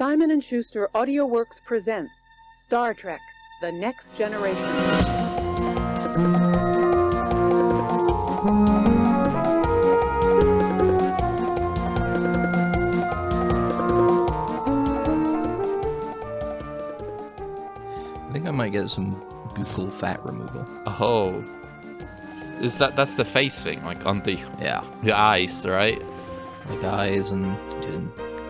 Simon & Schuster AudioWorks presents Star Trek: The Next Generation. I think I might get some buccal fat removal. Oh, that's the face thing, like on the your eyes, right? Like eyes and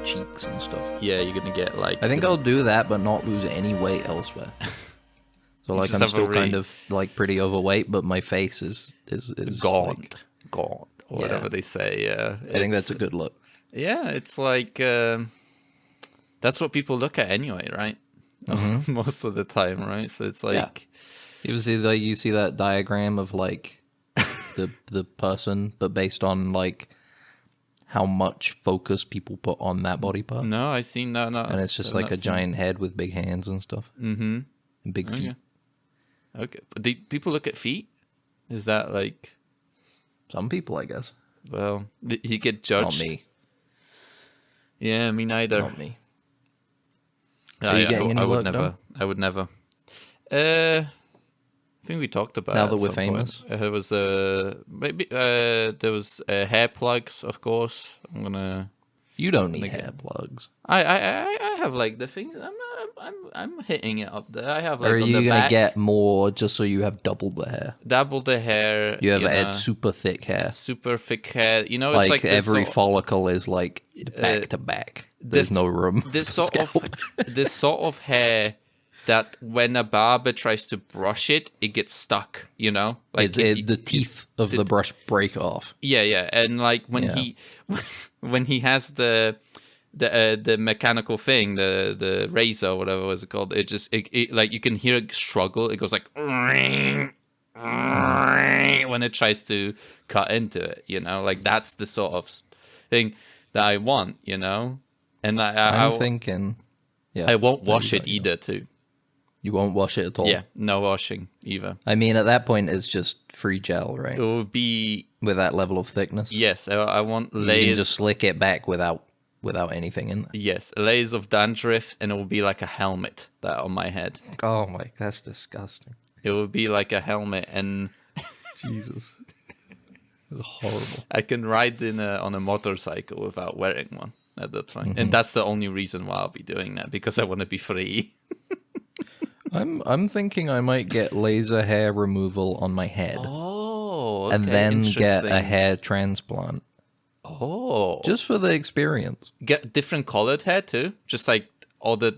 cheeks and stuff. Yeah, you're gonna get like. I think I'll do that, but not lose any weight elsewhere. So like I'm still kind of like pretty overweight, but my face is gaunt, like, or whatever they say. Yeah, I think that's a good look. Yeah, it's like that's what people look at anyway, right? Mm-hmm. Most of the time, right? So it's like you see that diagram of like the person, but based on like how much focus people put on that body part. No, I seen no, and it's just like a giant head with big hands and stuff. Mm-hmm. And big feet. Okay, but do people look at feet? Is that like some people? I guess. Well, you get judged. Not me. Yeah, me neither. Not me. I would never. I would never. I think we talked about now that we're famous. There was maybe there was hair plugs, of course. I'm gonna. You don't need hair plugs. I have like the thing. I'm hitting it up there. I have like. Or are on you the gonna back, get more just so you have double the hair? Double the hair. You have super thick hair. Super thick hair. You know, like, it's like every follicle is like back to back. There's no room. This sort of hair that when a barber tries to brush it, it gets stuck. You know, like the teeth of the brush break off. Yeah, and like when he has the mechanical thing, the razor, whatever was it called, it like you can hear it struggle. It goes like when it tries to cut into it. You know, like that's the sort of thing that I want. You know. And I'm thinking, I won't wash it either, too. You won't wash it at all? Yeah, no washing either. I mean, at that point, it's just free gel, right? It would be... With that level of thickness? Yes, I want layers... You can just slick it back without anything in there? Yes, layers of dandruff, and it will be like a helmet that on my head. Oh my, that's disgusting. It would be like a helmet, and... Jesus. It's horrible. I can ride on a motorcycle without wearing one. At that time. And that's the only reason why I'll be doing that, because I want to be free. I'm thinking I might get laser hair removal on my head. Oh, okay, and then get a hair transplant. Oh, just for the experience. Get different colored hair too, just like all a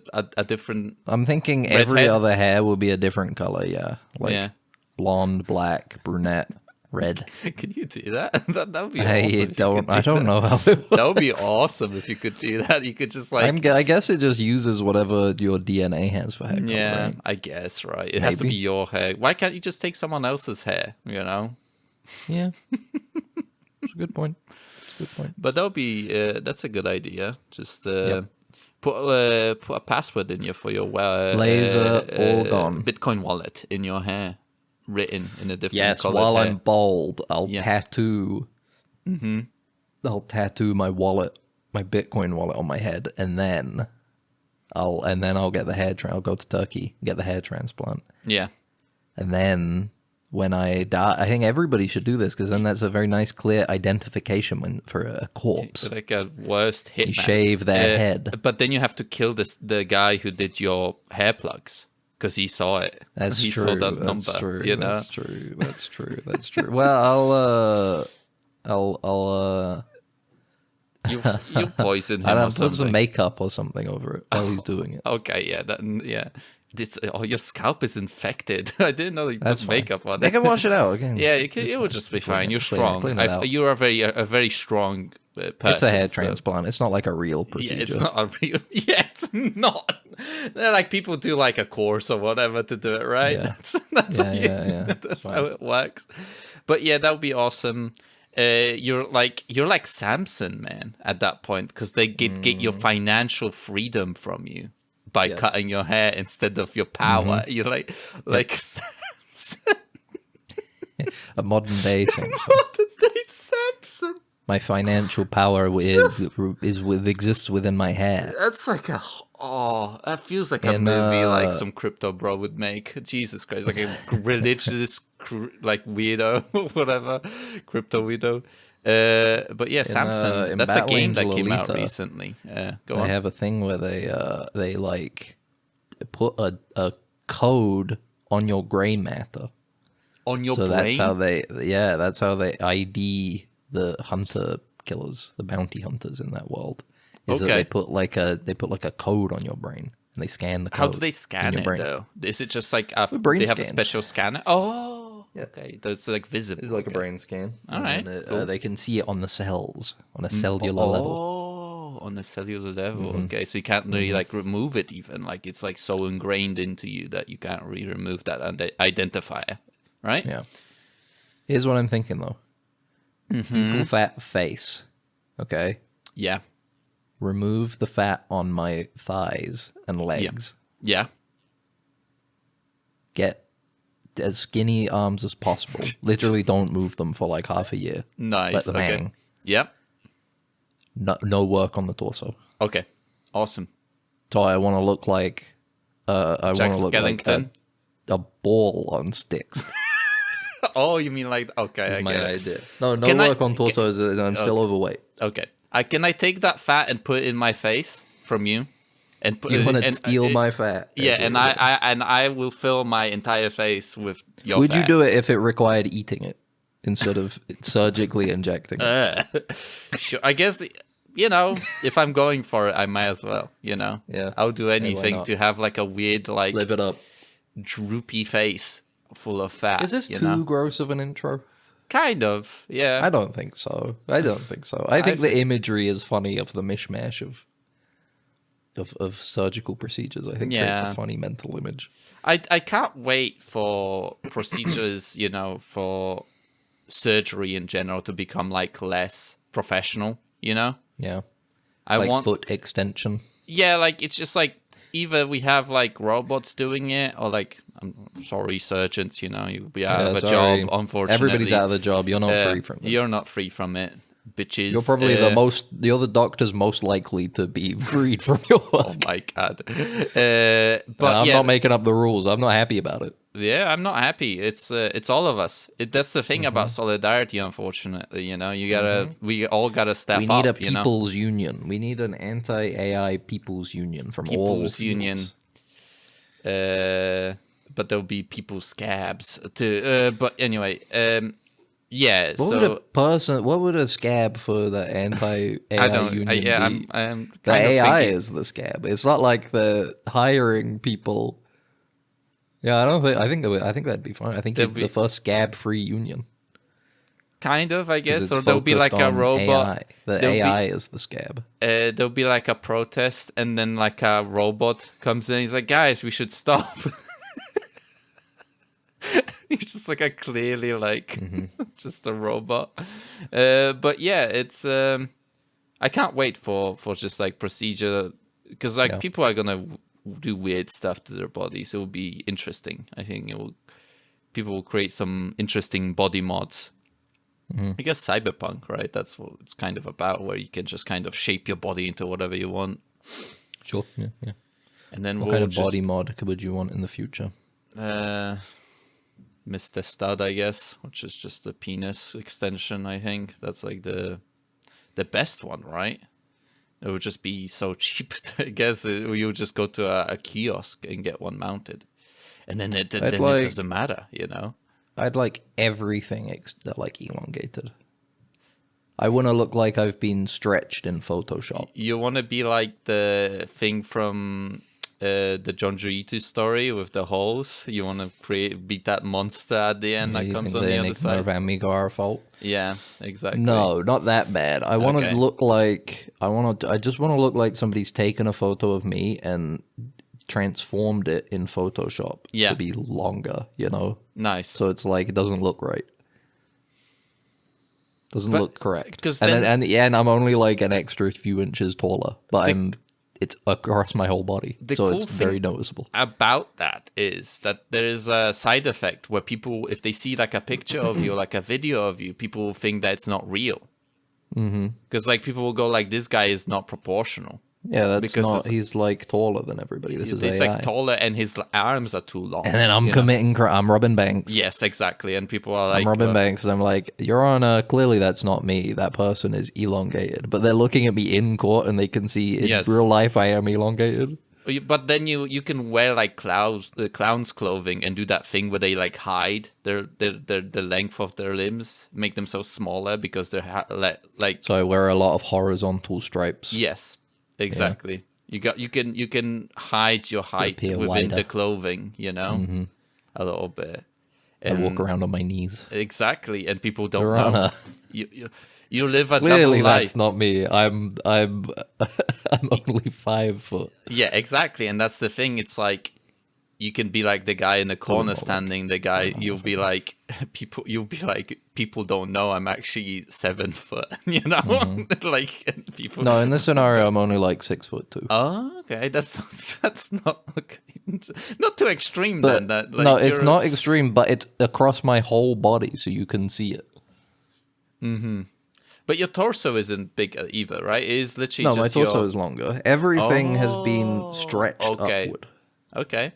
different. I'm thinking every other hair will be a different color. Yeah, like blonde, black, brunette. Red. Can you do that? That would be awesome. I don't know how it works. That would be awesome if you could do that. You could just like... I guess it just uses whatever your DNA has for hair color, right? I guess, right? It has to be your hair. Why can't you just take someone else's hair, you know? Yeah. It's a good point. But that would be... that's a good idea. Just put a password in for your... laser all gone. Bitcoin wallet in your hair. Written in a different color. Yes, while I'm bald, I'll tattoo. I'll tattoo my wallet, my Bitcoin wallet, on my head, and then I'll get the hair. I'll go to Turkey, get the hair transplant. Yeah, and then when I die, I think everybody should do this because then that's a very nice, clear identification for a corpse. Like a worst hit. You shave their head, but then you have to kill the guy who did your hair plugs. Because he saw it. He saw that number. That's true. You know? That's true. Well, I'll you poison him. I'll put some makeup or something over it while he's doing it. Okay, yeah. Your scalp is infected. I didn't know you put makeup on it. They can wash it out again. Yeah, it will just be fine. You're strong. You're a very strong person. It's a hair transplant. It's not like a real procedure. Yeah, it's not a real... Yeah, it's not. They're like people do like a course or whatever to do it, right? Yeah. That's how it works. But yeah, that would be awesome. You're like Samson, man, at that point, because they get your financial freedom from you by cutting your hair instead of your power. You're like Samson. A modern day Samson. Modern day Samson. My financial power exists within my hair. That's like that feels like a movie like some crypto bro would make. Jesus Christ, like a religious like weirdo or whatever, crypto weirdo. But yeah, Samson, that's a game that came out recently. Go on. They have a thing where they like put a code on your gray matter. On your brain? That's how they ID the hunter killers, the bounty hunters in that world. That they put like a code on your brain and they scan the code. How do they scan it though? Is it just like they have a special scanner? Oh, yeah. Okay, that's like visible. It's like a brain scan. All right, cool. They can see it on the cells, on a cellular level. Oh, on the cellular level. Okay, so you can't really like remove it even. Like it's like so ingrained into you that you can't really remove that identifier, right? Yeah. Here's what I'm thinking though. Equal fat face. Okay. Yeah. Remove the fat on my thighs and legs. Yeah. Get as skinny arms as possible. Literally don't move them for like half a year. Nice. Let them hang. Yep. No work on the torso. Okay. Awesome. So I want to look like Jack Skellington? A ball on sticks. Oh, you mean like okay? That's my idea. idea. No work on torso. I'm still overweight. Okay. Can I take that fat and put it in my face from you? And put you want to steal my fat? Yeah, and I will fill my entire face with your Would fat. you do it if it required eating it instead of surgically injecting it? Sure. I guess, if I'm going for it, I might as well, Yeah. I'll do anything to have like a weird, like... Live it up. Droopy face full of fat. Is this too gross of an intro? Kind of, yeah. I don't think so. I think the imagery is funny of the mishmash of surgical procedures. I think creates a funny mental image. I can't wait for procedures, for surgery in general to become like less professional, Yeah. I want foot extension. Yeah, like it's just like either we have like robots doing it or like I'm sorry, surgeons, you have a job, unfortunately. Everybody's out of the job. You're not free from this. You're not free from it, bitches. You're probably you're the doctor's most likely to be freed from your work. Oh my god. But I'm not making up the rules. I'm not happy about it. Yeah, I'm not happy. It's all of us. That's the thing about solidarity, unfortunately. We all gotta step up. We need a people's union. We need an anti-AI people's union from all people's union. But there'll be people's scabs too. But anyway, yeah. What would a scab for the anti-AI union be? The AI is the scab. It's not like the hiring people. Yeah, I think that'd be fine. I think it'd be the first scab-free union. Kind of, I guess. Or there'll be like a robot. AI. AI is the scab. There'll be like a protest, and then like a robot comes in. He's like, "Guys, we should stop." He's just like a clearly like just a robot. But yeah, it's I can't wait for just like procedure because like people are gonna do weird stuff to their bodies. It will be interesting. I think people will create some interesting body mods. I guess cyberpunk, right? That's what it's kind of about, where you can just kind of shape your body into whatever you want. Sure, yeah. And then what kind of body mod would you want in the future? Mr. Stud, I guess, which is just a penis extension. I think that's like the best one, right? It would just be so cheap. I guess you would just go to a kiosk and get one mounted, and then it doesn't matter, I'd like everything like elongated. I want to look like I've been stretched in Photoshop. You want to be like the thing from the John Juitu story with the holes. You want to beat that monster at the end that comes on the other side. Of Amigar fault. Yeah, exactly. No, not that bad. I want to look like I just want to look like somebody's taken a photo of me and transformed it in Photoshop to be longer. Nice. So it's like it doesn't look right. Doesn't look correct. And I'm only like an extra few inches taller, but it's across my whole body, so it's very noticeable. About that is that there is a side effect where people, if they see like a picture of you, like a video of you, people will think that it's not real. Because like people will go like, this guy is not proportional. Yeah, that's Because not. it's- He's like taller than everybody. This is He's AI. like taller and his arms are too long. And then I'm you know? committing. I'm Robin Banks. Yes, exactly. And people are like, I'm Robin well, Banks, and I'm like, Your Honor, clearly that's not me. That person is elongated. But they're looking at me in court, and they can see in Yes. real life I am elongated. But then you can wear like clown's clothing and do that thing where they like hide the length of their limbs, make them so smaller because they're like. So I wear a lot of horizontal stripes. Yes, exactly. You can hide your height appear within wider. the clothing, you know, a little bit. I walk around on my knees. Exactly, and people don't Your know. Honor. You live a Clearly, double life. that's not me. I'm I'm only 5 foot. Yeah, exactly, and that's the thing. It's like you can be like the guy in the corner standing. The guy you'll be like people don't know I'm actually 7 foot. You know, like people. No, in this scenario, I'm only like 6'2". Oh, okay. That's not okay. Not too extreme But then. That like, no, it's you're- not extreme, but it's across my whole body, so you can see it. But your torso isn't big either, right? It is literally No, my just torso your... is longer. Everything has been stretched okay. upward. Okay.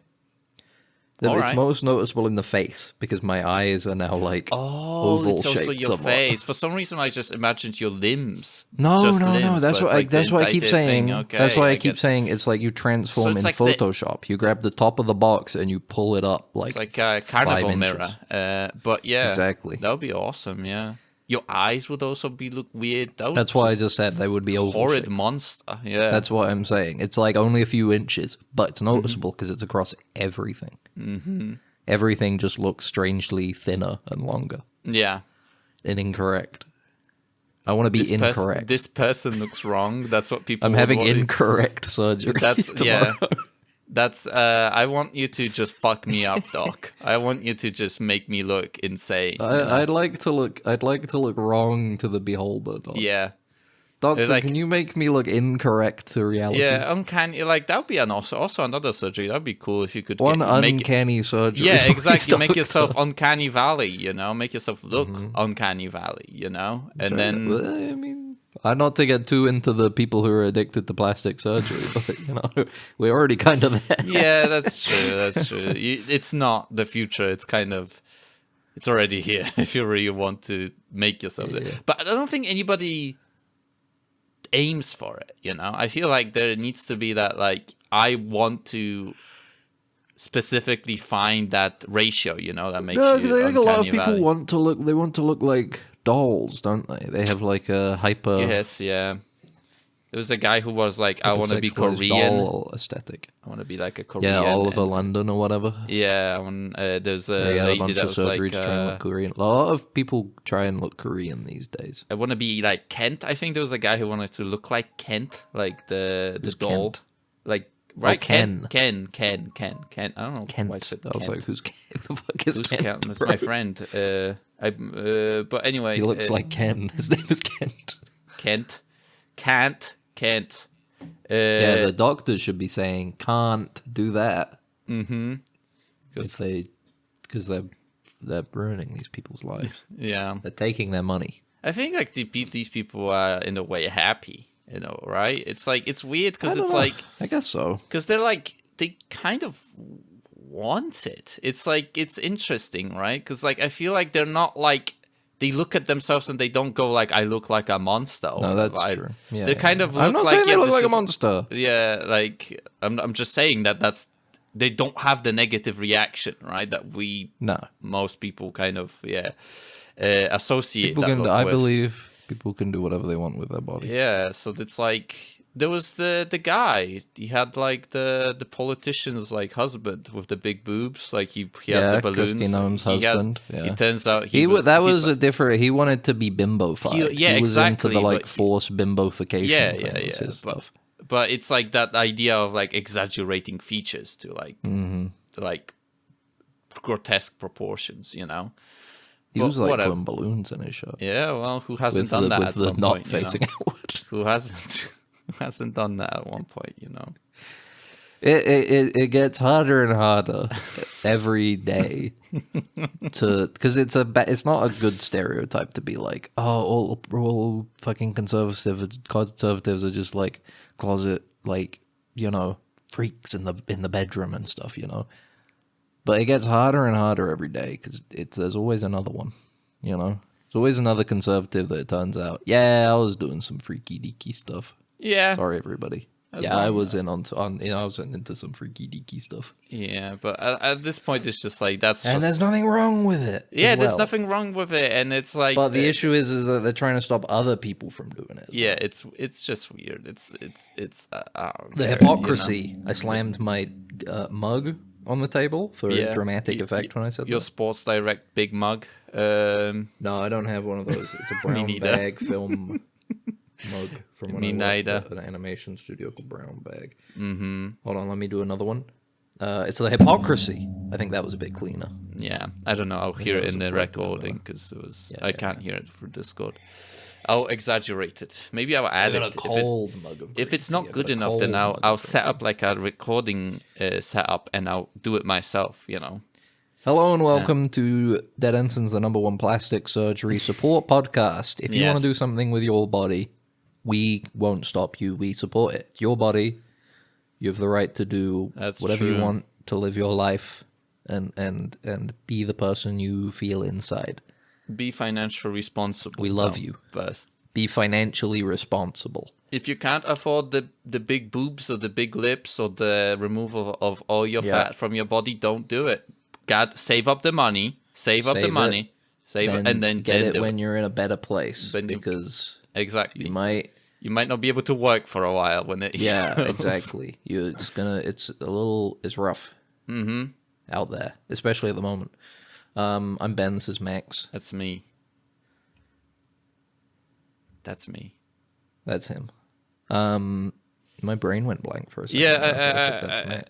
It's Alright. most noticeable in the face because my eyes are now like Oh, oval it's also shaped your somewhat. face. For some reason, I just imagined your limbs. No, Just no, no. limbs, That's but what it's I. like That's the what I keep entire saying. thing. Okay, That's why I get keep it. saying it's like you transform it's in like the- Photoshop. You grab the top of the box and you pull it up like. It's like a carnival 5 mirror. inches. But yeah, Exactly. that would be awesome. Yeah, your eyes would also look weird. That would That's why I just said they would be oval horrid shaped. monster. Yeah, That's what I'm saying. It's like only a few inches, but it's noticeable because it's across everything. Mm-hmm. Everything just looks strangely thinner and longer yeah. and incorrect. I want to be incorrect. This person looks wrong. That's what people. I'm would having want- incorrect surgery. That's yeah. tomorrow. That's I want you to just fuck me up, Doc. I want you to just make me look insane. I'd like to look. I'd like to look wrong to the beholder. Doc. Yeah. Doctor, like- can you make me look incorrect to reality? Yeah, uncanny. Like that would be also another surgery. That'd be cool if you could One make uncanny surgery. Yeah, please, exactly. Make doctor. yourself uncanny valley. You know, make yourself look uncanny valley. You know, and then Well, I mean, I'm not to get too into the people who are addicted to plastic surgery, but you know, we're already kind of there. yeah, that's true. That's true. It's not the future. It's kind of. It's already here. If you really want to make yourself there, but I don't think anybody aims for it, you know. I feel like there needs to be that, like, I want to specifically find that ratio, you know, that makes No, you because I think a lot of uncanny people valley. want to look. They want to look like dolls, don't they? They have like a hyper. Yes, yeah. There was a guy who was like, I want to be hypersexualized Korean. doll aesthetic. I want to be like a Korean. Yeah, Oliver and- London or whatever. Yeah, there's a They had a lady bunch that of was surgery like, to try and look Korean. A lot of people try and look Korean these days. I want to be like Kent. I think there was a guy who wanted to look like Kent, like the Who's doll. Kent? Like, right? Ken. Ken. I don't know Kent. why I said I was Kent. like, who's Kent? The fuck is Who's Kent? Kent? That's bro? my friend. But anyway, He looks like Ken. His name is Kent. Kent. Kent. Yeah, the doctors should be saying can't do that. Mm-hmm. Because they're ruining these people's lives. Yeah. They're taking their money. I think like these people are in a way happy, you know, right? It's like it's weird because I don't it's know. like I guess so. because they're like they kind of want it. It's like it's interesting, right? Because like I feel like they're not like they look at themselves and they don't go like I look like a monster. Or No, that's whatever. true. Yeah, they kind of look I'm not like saying they look this like a is- monster. Yeah, like I'm just saying that's they don't have the negative reaction, right? That we No. most people kind of associate. People that can. look I with. believe people can do whatever they want with their body. Yeah, so it's like there was the guy. He had like the politician's like husband with the big boobs. Like he had Yeah, the balloons. Christy Noem's He had- husband, yeah. It turns out He was that he's was a different. He wanted to be bimbofied. yeah, he was exactly, into the like but he- forced bimbofication. yeah, thing, yeah, was yeah. his stuff. But it's like that idea of like exaggerating features to like Mm-hmm. to, like grotesque proportions, you know. He But was like whatever. putting balloons in his shirt Yeah, well, who hasn't with done the, that with at the some knot point? You know? facing outward. Who hasn't who hasn't done that at one point, you know? It gets harder and harder every day because it's not a good stereotype to be like, oh, all fucking conservatives are just like closet, like, freaks in the bedroom and stuff, But it gets harder and harder every day because there's always another one, There's always another conservative that it turns out, yeah, I was doing some freaky deaky stuff. Yeah. Sorry, everybody. I was I was into some freaky deaky stuff. Yeah, but at this point, it's just like and there's nothing wrong with it. Yeah, there's nothing wrong with it, and it's like. But the issue is that they're trying to stop other people from doing it. Yeah, it's just weird. It's the hypocrisy. I slammed my mug on the table for a dramatic effect when I said your that. Sports Direct big mug. No, I don't have one of those. It's a brown bag film mug from when I worked at an animation studio called Brown Bag. Mm-hmm. Hold on, let me do another one. It's the hypocrisy. I think that was a bit cleaner. Yeah, I don't know. I'll hear it in the recording because it was. I can't hear it through Discord. I'll exaggerate it. Maybe I'll add it. If it's not good enough, then I'll set up like a recording setup and I'll do it myself. Hello and welcome to Dead Ensigns, the #1 plastic surgery support podcast. If you want to do something with your body, we won't stop you. We support it. It's your body. You have the right to do whatever you want to live your life and be the person you feel inside. Be financially responsible. We love you. First. Be financially responsible. If you can't afford the big boobs or the big lips or the removal of all your fat from your body, don't do it. God, save up the money. Save up the money. And then get it when you're in a better place. Because exactly. You might not be able to work for a while when it. Yeah, exactly. It's rough. Mm-hmm. Out there, especially at the moment. I'm Ben. This is Max. That's me. That's me. That's him. My brain went blank for a second. Yeah.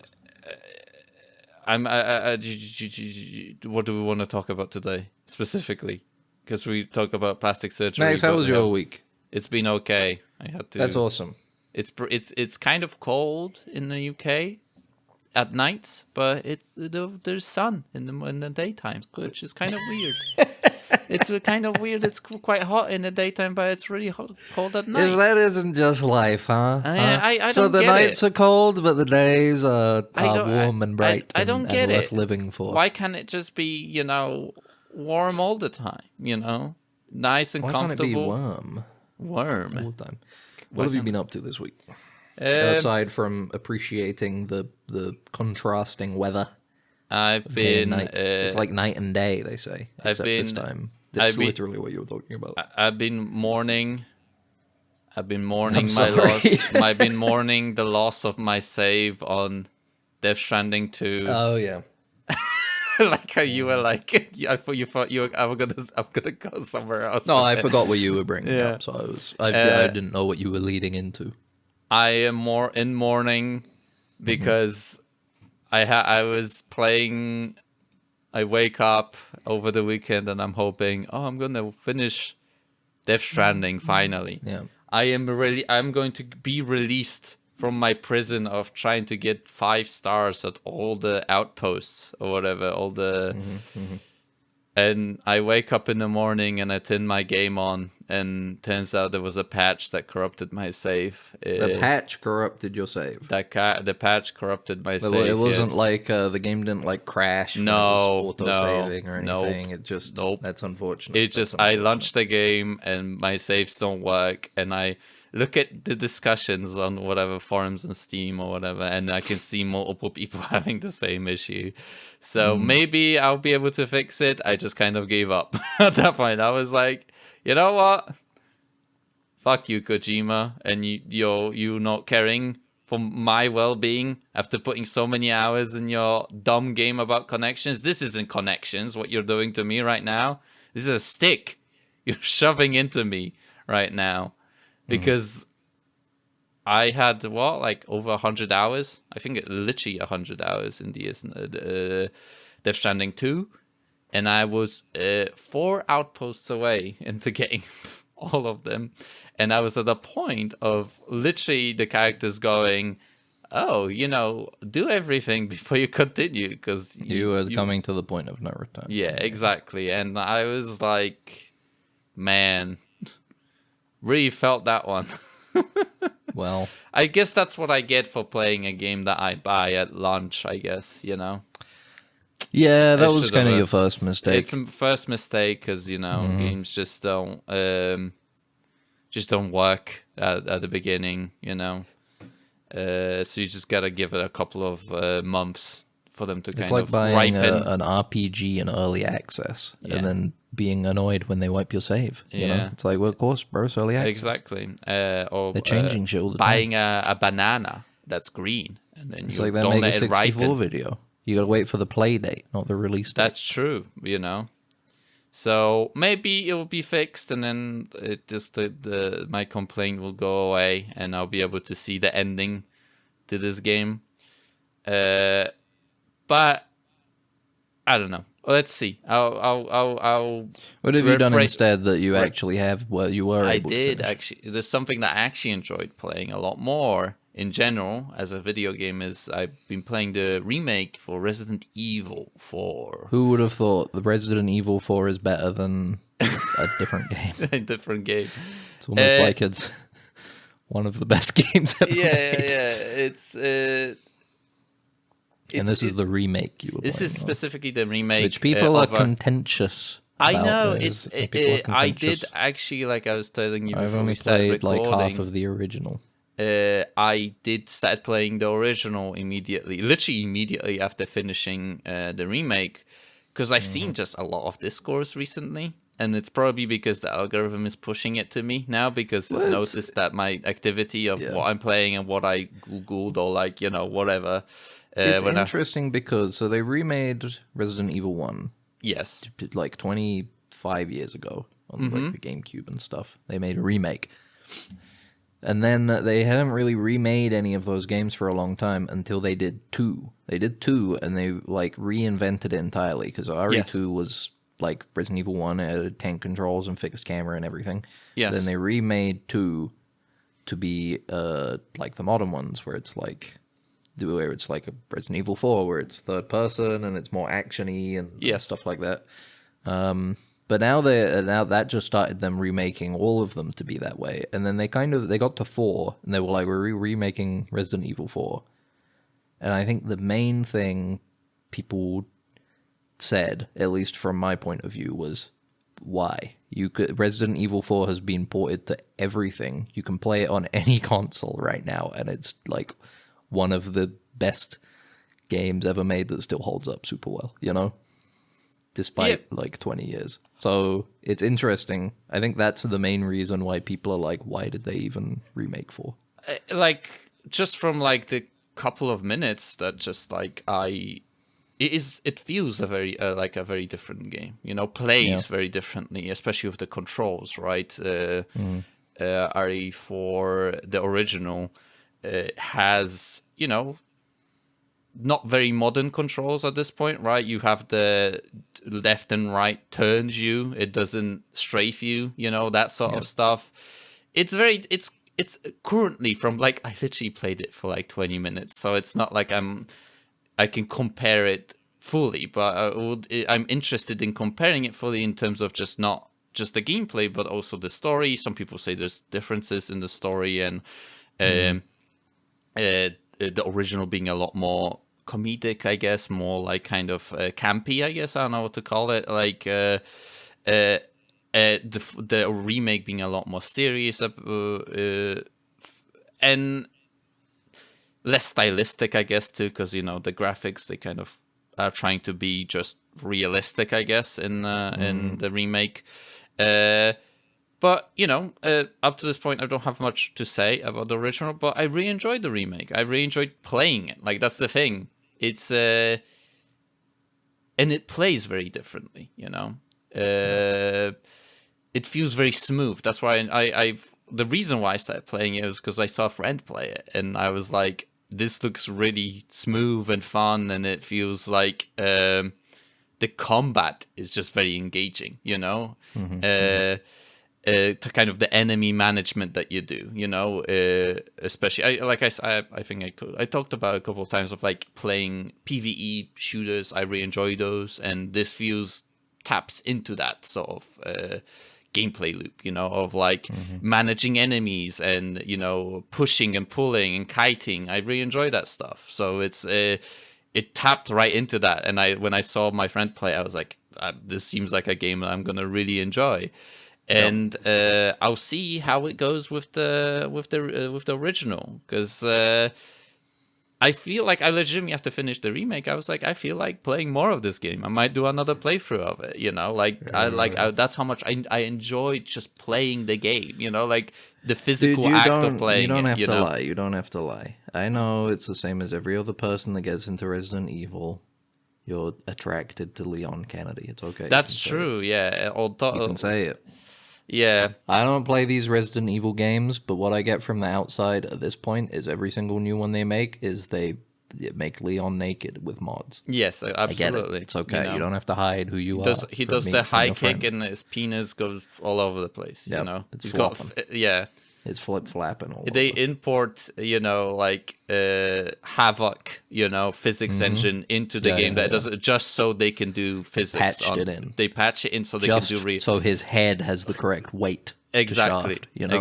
What do we want to talk about today specifically? Because we talked about plastic surgery. Max, how was your week? It's been okay. I had to. That's awesome. It's kind of cold in the UK at nights, but there's sun in the daytime, which is kind of weird. It's kind of weird. It's quite hot in the daytime, but it's really cold at night. If that isn't just life, huh? I don't so the get nights are cold, but the days are don't- warm and bright. I don't get and it. worth living for. Why can't it just be, warm all the time? Nice and comfortable. Why can't it be Warm all the time. What have you been up to this week? Aside from appreciating the contrasting weather. I've been. It's like night and day, they say. This time. That's literally what you were talking about. I've been mourning my loss. I've been mourning the loss of my save on Death Stranding 2. Oh yeah. Like how you were like, I thought you were. I'm gonna go somewhere else. No, I forgot what you were bringing up, so I didn't know what you were leading into. I am more in mourning because I was playing. I wake up over the weekend and I'm hoping, I'm gonna finish Death Stranding finally. Yeah. I'm going to be released from my prison of trying to get 5 stars at all the outposts or whatever, all the and I wake up in the morning and I turn my game on and turns out there was a patch that corrupted my save. The patch corrupted your save. The patch corrupted my save. It wasn't like the game didn't like crash. No, auto-saving or anything. Nope, it just that's unfortunate. I launched the game and my saves don't work, and I look at the discussions on whatever forums and Steam or whatever, and I can see multiple people having the same issue. So maybe I'll be able to fix it. I just kind of gave up at that point. I was like, you know what? Fuck you, Kojima, and you not caring for my well-being after putting so many hours in your dumb game about connections. This isn't connections, what you're doing to me right now. This is a stick you're shoving into me right now. Because I had, over 100 hours? I think literally 100 hours in the Death Stranding 2. And I was 4 outposts away into getting all of them. And I was at a point of literally the characters going, oh, do everything before you continue, because you are coming to the point of no return. Yeah, exactly. And I was like, man, really felt that one. Well, I guess that's what I get for playing a game that I buy at lunch, I guess, yeah, that was kind of your first mistake. It's a first mistake because, games just don't work at the beginning, so you just gotta give it a couple of months for them to kind of ripen. It's like buying an RPG in early access and then being annoyed when they wipe your save. You know? It's like, well, of course, bro, it's early access. Exactly. Or they're changing shit all the buying time. a banana that's green, and then It's you like that don't Mega let it 64 ripen. video. You gotta wait for the play date, not the release date. That's true, So maybe it will be fixed, and then my complaint will go away, and I'll be able to see the ending to this game. But I don't know. Let's see. I'll. What have you done instead that you actually have? Well, you were able to finish? Actually. There's something that I actually enjoyed playing a lot more in general as a video game. Is I've been playing the remake for Resident Evil 4. Who would have thought the Resident Evil 4 is better than a different game? A different game. It's almost like it's one of the best games ever made. Yeah. And this is the remake you were This playing, is specifically the remake, which people are contentious about. I know I did actually, like I was telling you before. I've only played like half of the original. I did start playing the original literally immediately after finishing the remake, because I've seen just a lot of discourse recently, and it's probably because the algorithm is pushing it to me now, because it noticed that my activity of what I'm playing and what I googled or whatever. It's interesting because they remade Resident Evil 1. Yes. Like 25 years ago on like the GameCube and stuff. They made a remake. And then they hadn't really remade any of those games for a long time until they did 2. They did 2 and they like reinvented it entirely, because RE2 was like Resident Evil 1, it had tank controls and fixed camera and everything. Yes. Then they remade 2 to be like the modern ones, where it's like a Resident Evil 4, where it's third person and it's more action-y and stuff like that. But now that just started them remaking all of them to be that way. And then they got to 4 and they were like, we're remaking Resident Evil 4. And I think the main thing people said, at least from my point of view, was why? Resident Evil 4 has been ported to everything. You can play it on any console right now, and it's like one of the best games ever made that still holds up super well, despite like 20 years. So it's interesting. I think that's the main reason why people are like, why did they even remake 4? Like, just from like the couple of minutes that just like it feels a very different game, plays very differently, especially with the controls, right? RE4, the original, has, not very modern controls at this point, right? You have the left and right turns you. It doesn't strafe you, that sort of stuff. It's currently from like, I literally played it for like 20 minutes. So it's not like I can compare it fully, but I'm interested in comparing it fully in terms of not just the gameplay, but also the story. Some people say there's differences in the story, and the original being a lot more comedic, I guess, more like kind of campy, I guess. I don't know what to call it. Like the remake being a lot more serious and less stylistic, I guess, too, because the graphics, they kind of are trying to be just realistic, I guess, in the remake. But, up to this point, I don't have much to say about the original, but I really enjoyed the remake. I really enjoyed playing it. Like, that's the thing. It's, and it plays very differently, It feels very smooth. That's why the reason why I started playing it was because I saw a friend play it, and I was like, this looks really smooth and fun, and it feels like, the combat is just very engaging, to kind of the enemy management that you do, you know, especially I think I talked about a couple of times of like playing PvE shooters. I really enjoy those, and this feels taps into that sort of gameplay loop, you know, of like managing enemies and, you know, pushing and pulling and kiting. I really enjoy that stuff. So it's it tapped right into that, and when I saw my friend play, I was like, this seems like a game that I'm gonna really enjoy. And I'll see how it goes with the original, because I feel like I legitimately have to finish the remake. I was like, I feel like playing more of this game. I might do another playthrough of it. You know, like that's how much I enjoyed just playing the game. You know, like the physical act of playing. You don't it, have you to know? lie. You don't have to lie. I know it's the same as every other person that gets into Resident Evil. You're attracted to Leon Kennedy. It's okay. That's true. Yeah. Although You can say it. Yeah. I don't play these Resident Evil games, but what I get from the outside at this point is every single new one they make is they make Leon naked with mods. Yes, absolutely. I get it. It's okay. You know? You don't have to hide who you are. He does the high kick and his penis goes all over the place. Yep, You know, it's he's flopping. yeah. It's flip-flapping all They over. import, you know, like Havoc, you know, physics engine into the game that doesn't, just so they can do physics. It in. They patch it in so they Just can do so his head has the correct weight. exactly, Shaft, you know?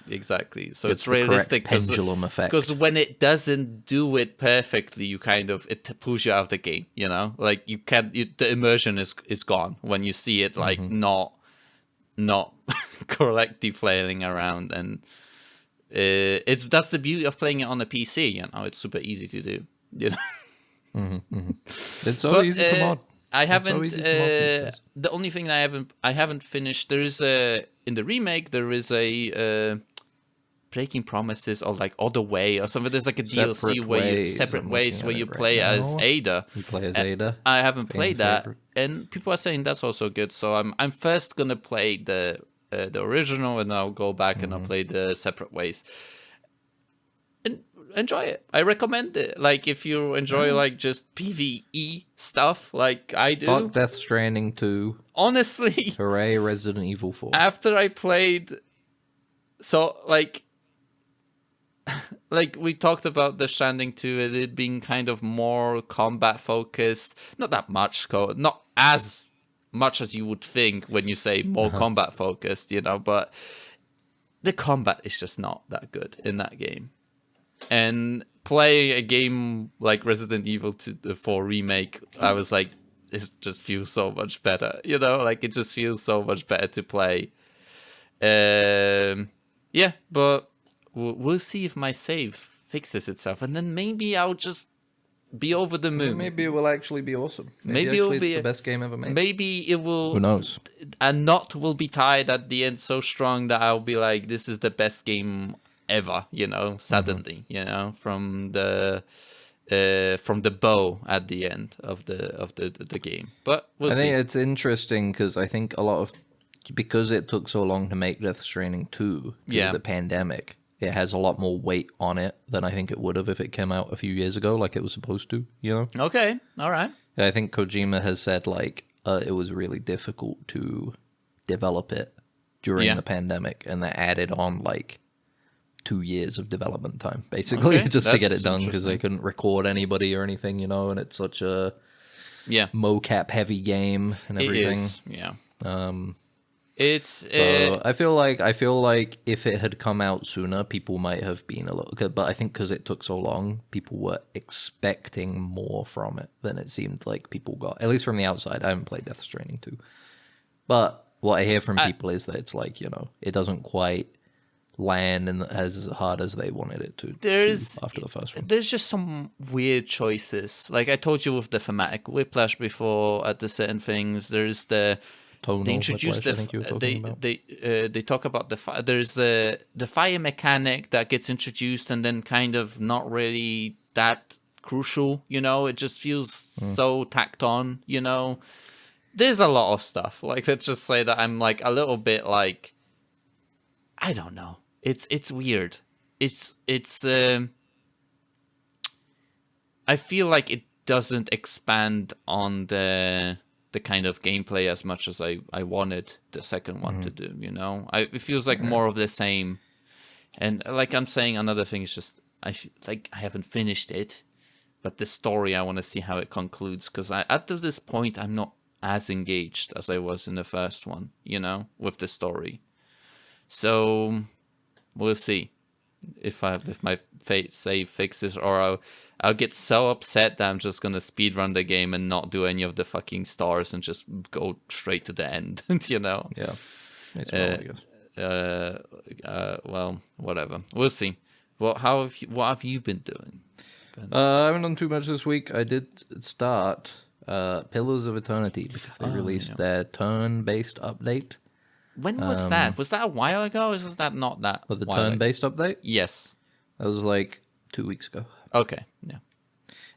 exactly. So it's the correct realistic pendulum effect. because when it doesn't do it perfectly, you kind of it pulls you out of the game. You know, like you can't. The immersion is gone when you see it like not correctly flailing around, and that's the beauty of playing it on the PC. You know, it's super easy to do. You know, It's so easy to mod. I It's so haven't. easy to mod these days. The only thing that I haven't finished. There is in the remake. There is a Breaking Promises or like Other Way or something. There's like a DLC where you separate I'm ways looking where at you it right play as now. Ada. You play as And Ada. I haven't played that, favorite. and people are saying that's also good. So I'm first gonna play the original, and I'll go back and I'll play the Separate Ways. And enjoy it. I recommend it. Like if you enjoy like just PvE stuff, like I do. Fuck Death Stranding 2. Honestly, Hooray, Resident Evil 4. after I played, so like we talked about the Stranding 2, it being kind of more combat focused. Not that much, not as much as you would think when you say more combat focused, you know, but the combat is just not that good in that game. And playing a game like Resident Evil 4 Remake, I was like, this just feels so much better, you know, like it just feels so much better to play. Yeah, but we'll see if my save fixes itself, and then maybe I'll just be over the moon. Maybe it will actually be awesome. Maybe it will it's be the best game ever made. Maybe it will. Who knows? A knot will be tied at the end so strong that I'll be like, this is the best game ever, you know, suddenly, you know, from the bow at the end of the game. But we'll I see. think it's interesting because I think because it took so long to make Death Stranding 2 because of the pandemic, it has a lot more weight on it than I think it would have if it came out a few years ago like it was supposed to, you know? Okay, all right. I think Kojima has said like it was really difficult to develop it during the pandemic, and that added on like 2 years of development time, basically, just to get it done because they couldn't record anybody or anything, you know, and it's such a mocap heavy game and everything. It is, yeah. So I feel like if it had come out sooner, people might have been a little good, but I think because it took so long, people were expecting more from it than it seemed like people got, at least from the outside. I haven't played Death Stranding 2, but what I hear from people is that it's like, you know, it doesn't quite land and as hard as they wanted it to after the first one. There's just some weird choices. Like I told you with the thematic whiplash before at the certain things, there's the they introduced they talk about there's the fire mechanic that gets introduced and then kind of not really that crucial, you know, it just feels so tacked on, you know. There's a lot of stuff. Like let's just say that I'm like a little bit like, I don't know. It's weird. It's I feel like it doesn't expand on the the kind of gameplay as much as I wanted the second one to do. You know, it feels like more of the same. And like I'm saying, another thing is just I haven't finished it, but the story I want to see how it concludes, because up to this point I'm not as engaged as I was in the first one. You know, with the story. So we'll see if my save fixes, or I'll get so upset that I'm just gonna speedrun the game and not do any of the fucking stars and just go straight to the end. You know? Yeah. It's well, I guess. Well, whatever. We'll see. Well, what have you been doing, Ben? I haven't done too much this week. I did start Pillars of Eternity because they released their turn-based update. When was that? Was that a while ago? Or is that not that? The turn-based update? Yes. That was like 2 weeks ago. Okay. Yeah.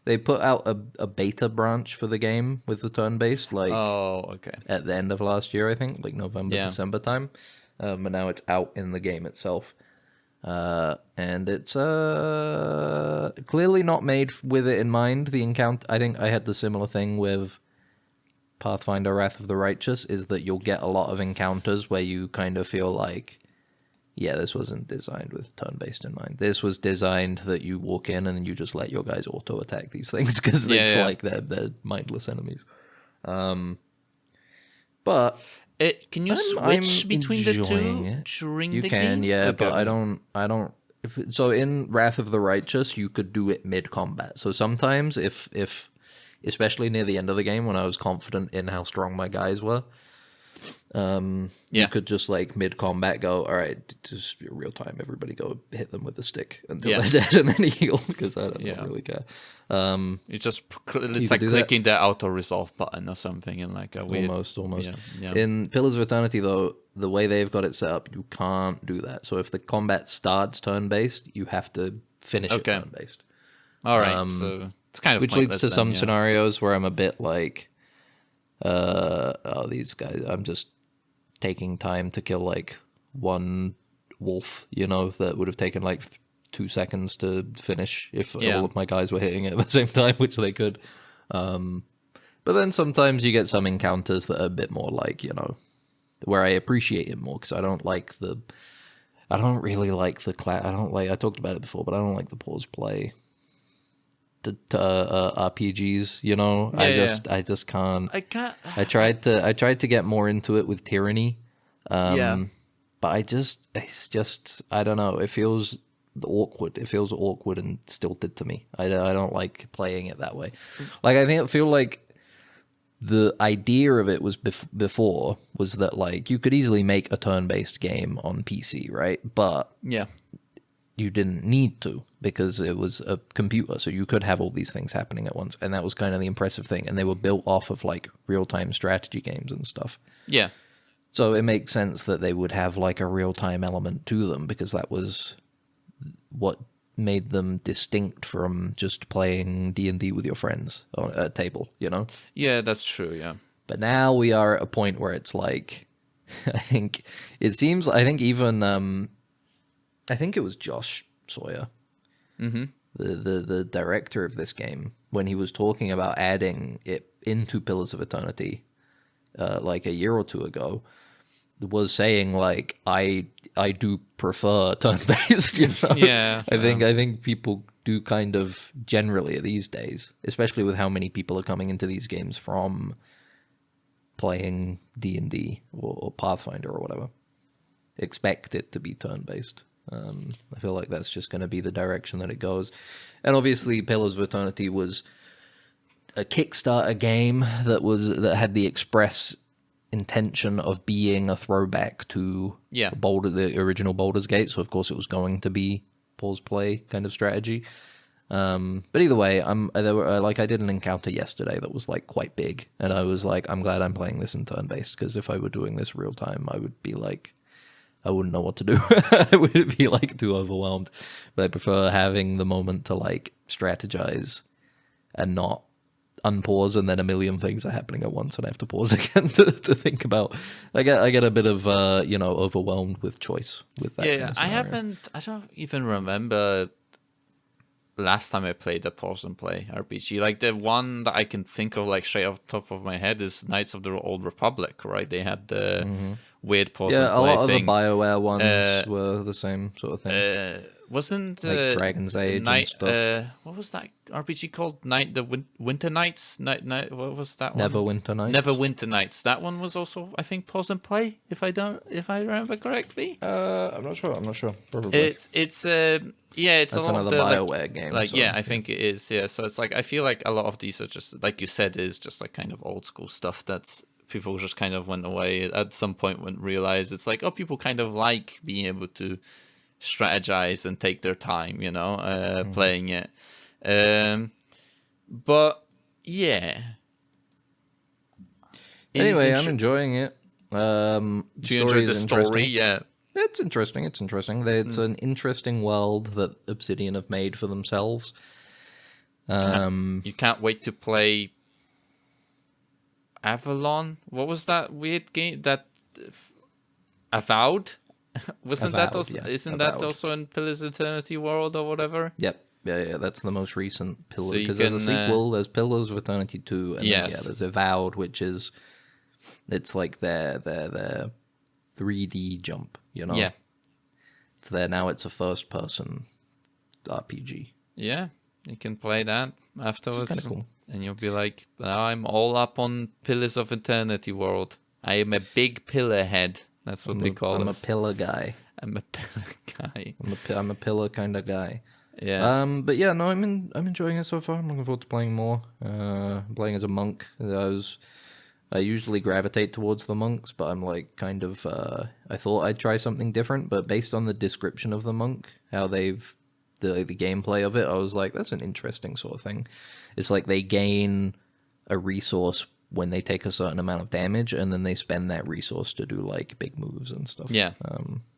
They put out a beta branch for the game with the turn-based, like at the end of last year, I think, like November, December time. But now it's out in the game itself. And it's clearly not made with it in mind. The encounter, I think I had the similar thing with Pathfinder Wrath of the Righteous, is that you'll get a lot of encounters where you kind of feel like, yeah, this wasn't designed with turn-based in mind. This was designed that you walk in and you just let your guys auto-attack these things because like they're mindless enemies. But can you switch between the two during the game? You can, okay. But I don't. So in Wrath of the Righteous, you could do it mid-combat. So sometimes if especially near the end of the game when I was confident in how strong my guys were, you could just like mid-combat go, all right, just real time, everybody go hit them with the stick until they're dead and then heal, because I don't really care. It's like clicking the auto-resolve button or something, and like a weird... Almost. Yeah. In Pillars of Eternity, though, the way they've got it set up, you can't do that. So if the combat starts turn-based, you have to finish it turn-based. All right, so... It's kind of which leads to some scenarios where I'm a bit like, these guys, I'm just taking time to kill like one wolf, you know, that would have taken like 2 seconds to finish if all of my guys were hitting it at the same time, which they could. But then sometimes you get some encounters that are a bit more like, you know, where I appreciate it more, because I don't really like I talked about it before, but I don't like the pause play to RPGs, you know. I just can't. I tried to get more into it with Tyranny, but I don't know. It feels awkward. It feels awkward and stilted to me. I don't like playing it that way. Like, I feel like the idea of it was before was that like you could easily make a turn-based game on PC, right? But you didn't need to, because it was a computer, so you could have all these things happening at once, and that was kind of the impressive thing, and they were built off of like real-time strategy games and stuff. Yeah. So it makes sense that they would have like a real-time element to them, because that was what made them distinct from just playing D&D with your friends at a table, you know? Yeah, that's true, yeah. But now we are at a point where it's like, I think it was Josh Sawyer, the director of this game, when he was talking about adding it into Pillars of Eternity, like a year or two ago, was saying like, I do prefer turn-based, you know? Yeah. I think people do kind of generally these days, especially with how many people are coming into these games from playing D&D or Pathfinder or whatever, expect it to be turn-based. I feel like that's just going to be the direction that it goes. And obviously Pillars of Eternity was a Kickstarter game that had the express intention of being a throwback to the original Baldur's Gate, so of course it was going to be pause play kind of strategy. But either way, I did an encounter yesterday that was like quite big, and I was like, I'm glad I'm playing this in turn-based, because if I were doing this real time, I would be like, I wouldn't know what to do. I would be like too overwhelmed. But I prefer having the moment to like strategize and not unpause, and then a million things are happening at once and I have to pause again to think about. I get a bit of overwhelmed with choice with that. I don't even remember last time I played a pause and play RPG. Like the one that I can think of, like straight off the top of my head, is Knights of the Old Republic. Right? They had the weird pause and Yeah, a play lot thing. of the BioWare ones were the same sort of thing. Wasn't like Dragon's Age and stuff. What was that RPG called? Winter Nights. Night. What was that one? Neverwinter Nights. Neverwinter Nights. That one was also, I think, pause and play. If I remember correctly. I'm not sure. Probably. It's a That's lot another of the BioWare game. Like so, yeah, I think it is. Yeah, so it's like I feel like a lot of these are just, like you said, is just like kind of old school stuff that's people just kind of went away at some point when realized it's like, oh, people kind of like being able to strategize and take their time, playing it. But yeah. Anyway, I'm enjoying it. Do you enjoy the story? Yeah. It's interesting. It's an interesting world that Obsidian have made for themselves. You can't wait to play Avalon. What was that weird game? That Avowed? Isn't that also in Pillars of Eternity World or whatever? Yep. Yeah, that's the most recent Pillar. So Because there's a sequel, there's Pillars of Eternity 2, and then, there's Avowed, which is, it's like their 3D jump, Yeah. It's there now, it's a first-person RPG. Yeah, you can play that afterwards. Kind of cool. And you'll be like, I'm all up on Pillars of Eternity World. I am a big pillar head. That's what they call it. I'm a pillar guy. I'm a pillar guy. I'm a pillar kind of guy. Yeah. But yeah, no, I'm enjoying it so far. I'm looking forward to playing more. I'm playing as a monk. I usually gravitate towards the monks, but I'm like kind of. I thought I'd try something different, but based on the description of the monk, how they've the gameplay of it, I was like, that's an interesting sort of thing. It's like they gain a resource when they take a certain amount of damage, and then they spend that resource to do like big moves and stuff. Yeah.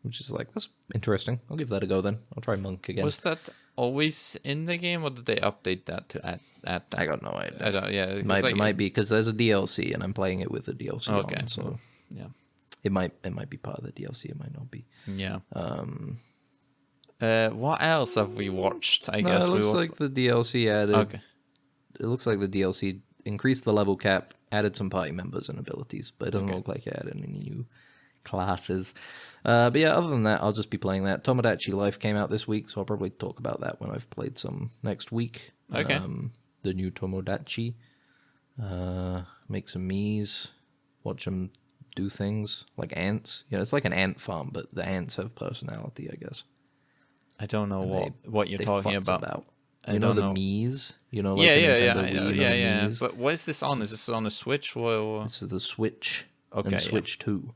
Which is like, that's interesting. I'll give that a go then. I'll try monk again. Was that always in the game, or did they update that to add that? I got no idea. I don't. Yeah, it might be because there's a DLC, and I'm playing it with the DLC on. So yeah, it might be part of the DLC. It might not be. Yeah. What else have we watched? I guess it looks like the DLC added. Okay. It looks like the DLC increased the level cap, added some party members and abilities, but it doesn't look like it added any new classes. But yeah, other than that, I'll just be playing that. Tomodachi Life came out this week, so I'll probably talk about that when I've played some next week. Okay. The new Tomodachi. Make some Miis, watch them do things like ants. It's like an ant farm, but the ants have personality, I guess. I don't know what you're talking about. You know the Miis? Like yeah. But what is this on? Is this on a Switch? This is the Switch. Okay, and Switch 2.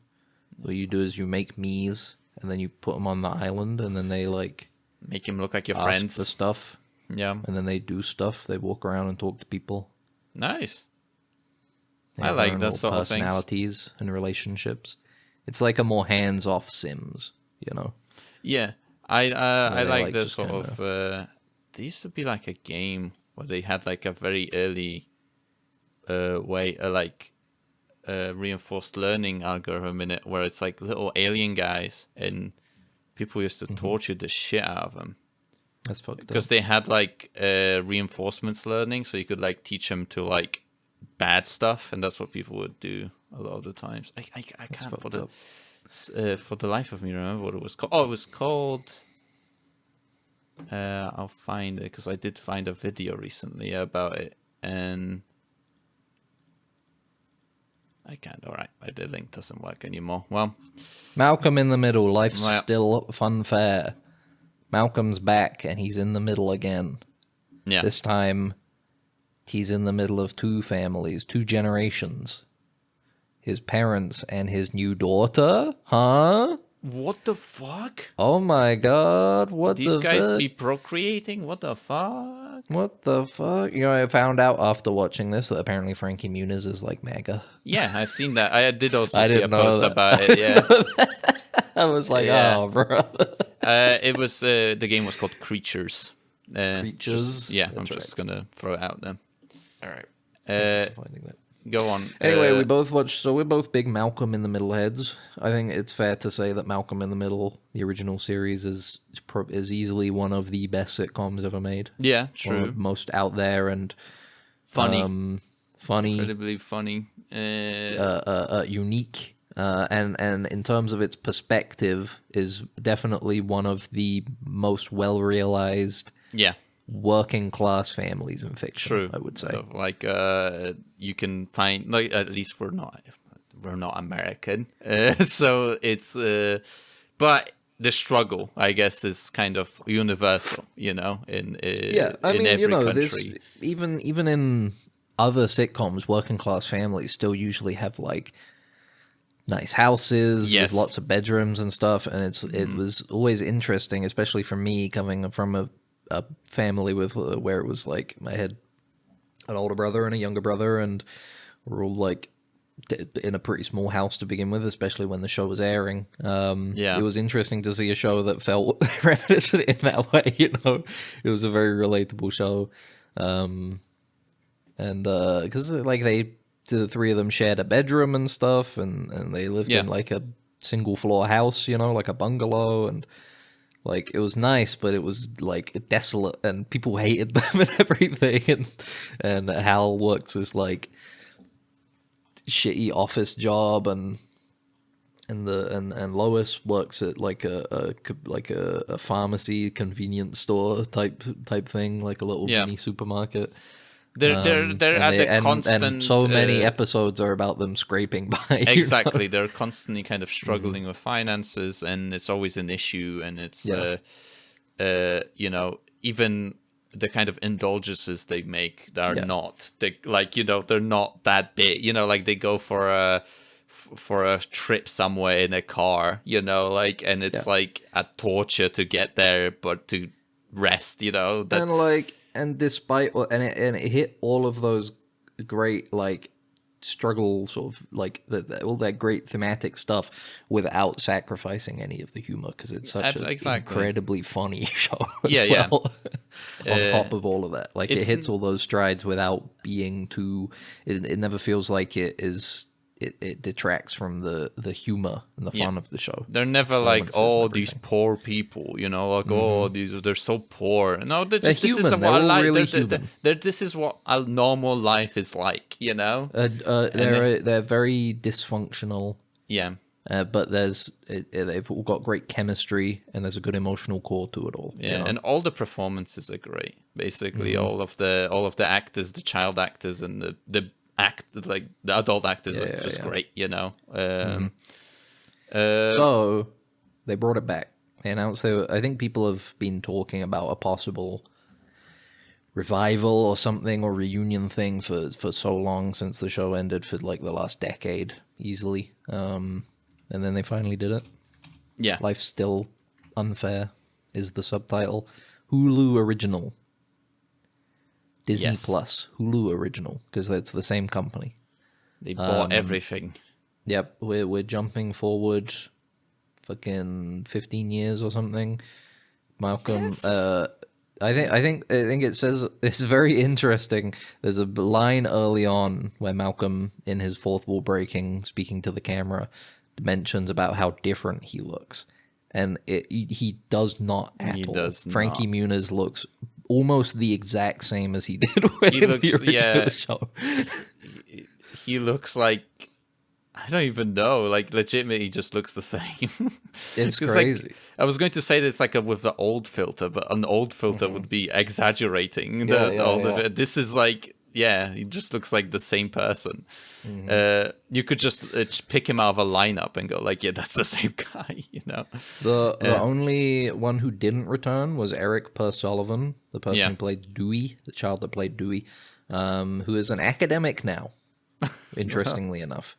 What you do is you make Miis, and then you put them on the island, and then they like make them look like your ask friends for stuff. Yeah, and then they do stuff. They walk around and talk to people. Nice. I like that sort of things. Personalities and relationships. It's like a more hands-off Sims, Yeah, I like this sort of. There used to be like a game where they had like a very early reinforced learning algorithm in it, where it's like little alien guys, and people used to torture the shit out of them. That's fucked up. Because they had like reinforcements learning, so you could like teach them to like bad stuff, and that's what people would do a lot of the times. I can't for the life of me remember what it was called. Oh, it was called. I'll find it because I did find a video recently about it, and I can't. All right, the link doesn't work anymore. Well, Malcolm in the Middle. Life's still funfair. Malcolm's back, and he's in the middle again. Yeah. This time, he's in the middle of two families, two generations. His parents and his new daughter. Huh? What the fuck? Oh my god, These guys be procreating? What the fuck? What the fuck? I found out after watching this that apparently Frankie Muniz is like MAGA. Yeah, I've seen that. I did also see a post about it, yeah. I was like, oh, bro. It was, the game was called Creatures. Creatures? I'm just gonna throw it out there. Alright. Uh, Go on. Anyway, we're both big Malcolm in the Middle heads. I think it's fair to say that Malcolm in the Middle, the original series, is easily one of the best sitcoms ever made. Yeah, One of true. the most out there and Funny. funny, Incredibly funny. unique. And in terms of its perspective, is definitely one of the most well realized working class families in fiction. True. I would say. Like you can find, like, at least we're not American, so it's but the struggle, I guess, is kind of universal, you know, in every country. Even in other sitcoms, working class families still usually have like nice houses with lots of bedrooms and stuff, and it was always interesting, especially for me coming from a family with where it was like I had an older brother and a younger brother, and we're all like in a pretty small house to begin with, especially when the show was airing. It was interesting to see a show that felt reminiscent in that way. You know, it was a very relatable show, and because like the three of them shared a bedroom and stuff, and they lived in like a single floor house, you know, like a bungalow, and like it was nice, but it was like desolate, and people hated them and everything. And Hal worked this like shitty office job, and Lois works at like a pharmacy convenience store type thing, like a little mini supermarket. They're at the constant, and so many episodes are about them scraping by. Exactly, You know? they're constantly kind of struggling with finances, and it's always an issue. And it's you know, even the kind of indulgences they make are not they're not that big. You know, like they go for a trip somewhere in a car. You know, like, and it's like a torture to get there, but to rest. You know, And despite it hit all of those great like struggle sort of like all that great thematic stuff without sacrificing any of the humor, because it's such an incredibly funny show as well. On top of all of that, like it hits all those strides without being too. It never feels like it is. It detracts from the humor and the fun of the show. They're never like, oh, these poor people, you know, like, oh, they're so poor. No, they're just human. This is what Really human. This is what a normal life is like, you know. They're very dysfunctional. Yeah. But they've all got great chemistry, and there's a good emotional core to it all. Yeah, you know? and all the performances are great. Basically, all of the actors, the child actors, and the adult actors are just great, you know. So they brought it back. They announced I think people have been talking about a possible revival or something, or reunion thing for so long, since the show ended, for like the last decade easily. And then they finally did it. Yeah. Life's Still Unfair is the subtitle. Hulu original. Disney Plus, Hulu original, because that's the same company. They bought everything. Yep, we're jumping forward, fucking 15 years or something. Malcolm, Yes. I think it says, it's very interesting. There's a line early on where Malcolm, in his fourth wall breaking, speaking to the camera, mentions about how different he looks, and he does not at all. Frankie Muniz looks almost the exact same as he did when the original show. He looks like, I don't even know, like legitimately he just looks the same. It's crazy. Like, I was going to say that it's like with the old filter, but an old filter would be exaggerating This is like, he just looks like the same person. You could just pick him out of a lineup and go like, that's the same guy, you know. The only one who didn't return was Eric Sullivan, the person who played Dewey, the child that played Dewey, who is an academic now, interestingly enough.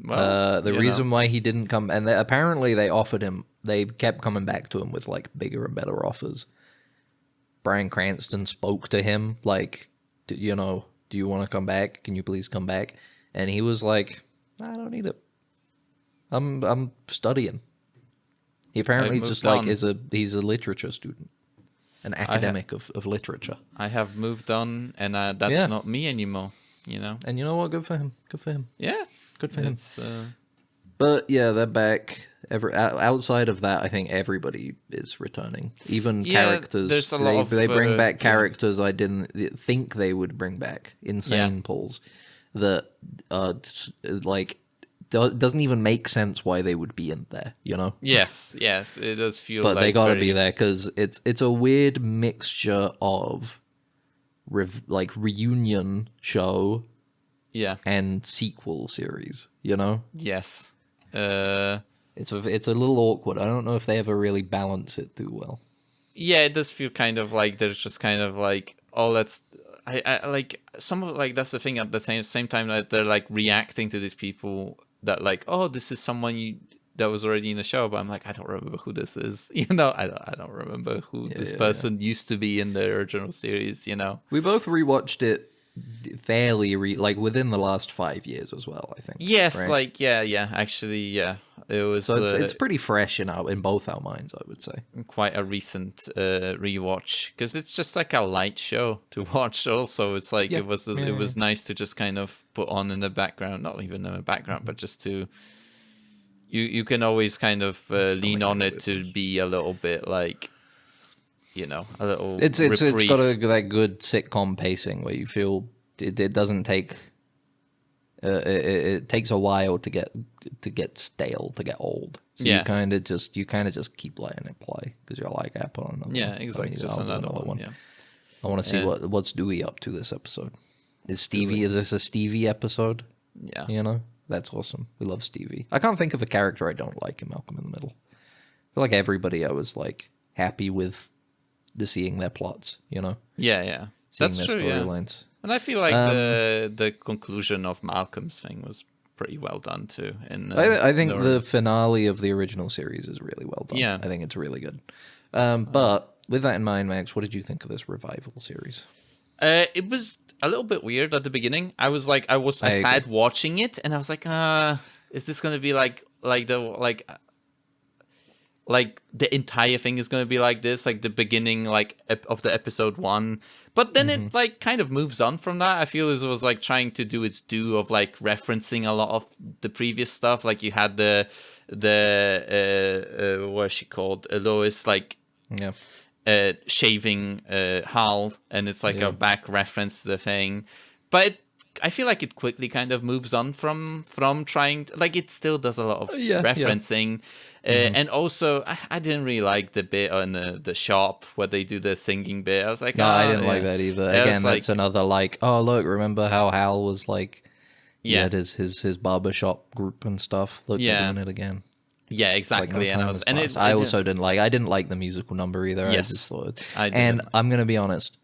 Well, the reason why he didn't come, and apparently they offered him, they kept coming back to him with like bigger and better offers. Bryan Cranston spoke to him like, you know, do you want to come back? Can you please come back? And he was like, I don't need it. I'm studying. He apparently just like he's a literature student, an academic of literature. I have moved on, and that's not me anymore. And you know what? Good for him. Yeah, Good for him. it's But yeah, they're back. Outside of that, I think everybody is returning. Even characters. there's a lot of, they bring back characters I didn't think they would bring back. Insane pulls that like doesn't even make sense why they would be in there. yes, it does feel. But like they gotta very... be there because it's a weird mixture of reunion show and sequel series. Yes. It's a little awkward. I don't know if they ever really balance it too well. Yeah, it does feel kind of like there's just kind of like, oh, let's. I like some of that's the thing at the same time that they're like reacting to these people that like, oh, this is someone that was already in the show, but I'm like, I don't remember who this is. I don't remember who this person used to be in the original series. We both rewatched it fairly within the last 5 years as well, I think. Yes, right? actually, it was. So it's pretty fresh in both our minds, I would say. Quite a recent rewatch because it's just like a light show to watch. Also, it's like it was nice to just kind of put on in the background, not even in the background, but just to. You can always kind of lean on it to be a little bit like. A little. It's got that good sitcom pacing where you feel it doesn't take. It takes a while to get stale, to get old. So you kind of just keep letting it play because you're like, I put on another one. Yeah, exactly. Just another one. Yeah. I want to see what's Dewey up to this episode. Is this a Stevie episode? Yeah. That's awesome. We love Stevie. I can't think of a character I don't like in Malcolm in the Middle. I feel like everybody I was like happy with seeing their plots. Yeah. Seeing That's their true. storylines. And I feel like the conclusion of Malcolm's thing was pretty well done too. I think the finale of the original series is really well done. Yeah. I think it's really good. But with that in mind, Max, what did you think of this revival series? It was a little bit weird at the beginning. I started watching it and I was like, is this going to be like the entire thing is going to be like this, like the beginning, like of the episode 1. But then it like kind of moves on from that. I feel as it was like trying to do its due of like referencing a lot of the previous stuff. Like you had the what's she called? Lois, like shaving Hal, and it's like a back reference to the thing. But I feel like it quickly kind of moves on from trying to, like it still does a lot of referencing. And also, I didn't really like the bit on the shop where they do the singing bit. I was like, I didn't like that either. Again, that's another like, oh look, remember how Hal was like, he had his barbershop group and stuff. Look, they're doing it again. Yeah, exactly. Like, and I also didn't like the musical number either. Yes, I just thought, and I'm gonna be honest,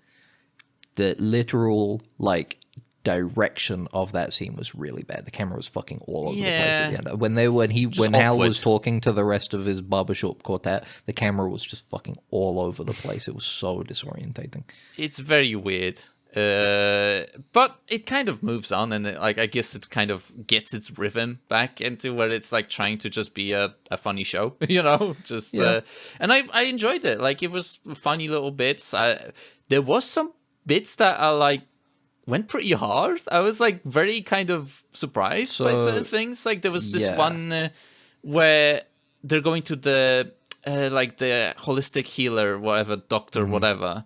the literal like direction of that scene was really bad. The camera was fucking all over the place at the end. When Hal was talking to the rest of his barbershop quartet, the camera was just fucking all over the place. It was so disorientating. It's very weird. But it kind of moves on, and I guess it kind of gets its rhythm back into where it's like trying to just be a funny show, and I enjoyed it. Like it was funny little bits. There was some bits that are like went pretty hard. I was like very kind of surprised by certain things. Like there was this one where they're going to the like the holistic healer, whatever, doctor, whatever.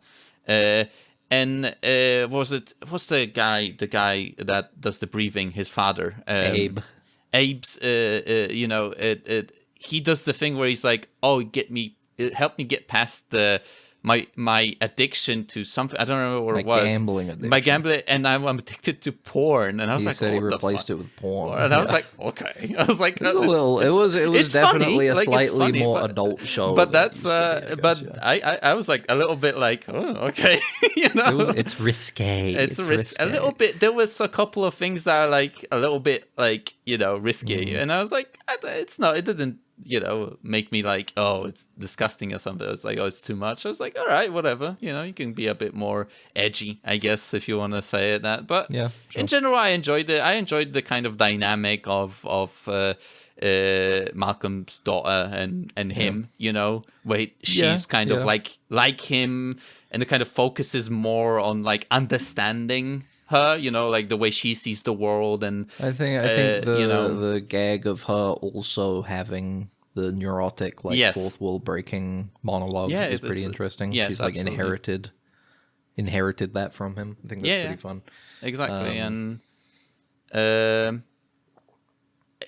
And what's the guy that does the breathing? His father, Abe's. He does the thing where he's like, "Oh, help me get past my addiction to something. I don't remember what it was. Gambling addiction. My gambling, and I'm addicted to porn." And I was he replaced it with porn. And I was like, okay. I was like, it was definitely a slightly more adult show. But that's I was like a little bit like, oh, okay. It's risque. It's risky. A little bit. There was a couple of things that are like a little bit like risky, and I was like, it's not. It didn't. Make me like, oh, it's disgusting or something. It's like, oh, it's too much. I was like, all right, whatever. You can be a bit more edgy, I guess, if you want to say it that. But in general, I enjoyed it. I enjoyed the kind of dynamic of Malcolm's daughter and him. Where she's kind of like him, and it kind of focuses more on like understanding her, like the way she sees the world. And I think the gag of her also having the neurotic, like, fourth wall breaking monologue is pretty interesting. Yes, she's like absolutely. inherited that from him. I think that's pretty fun. Exactly. And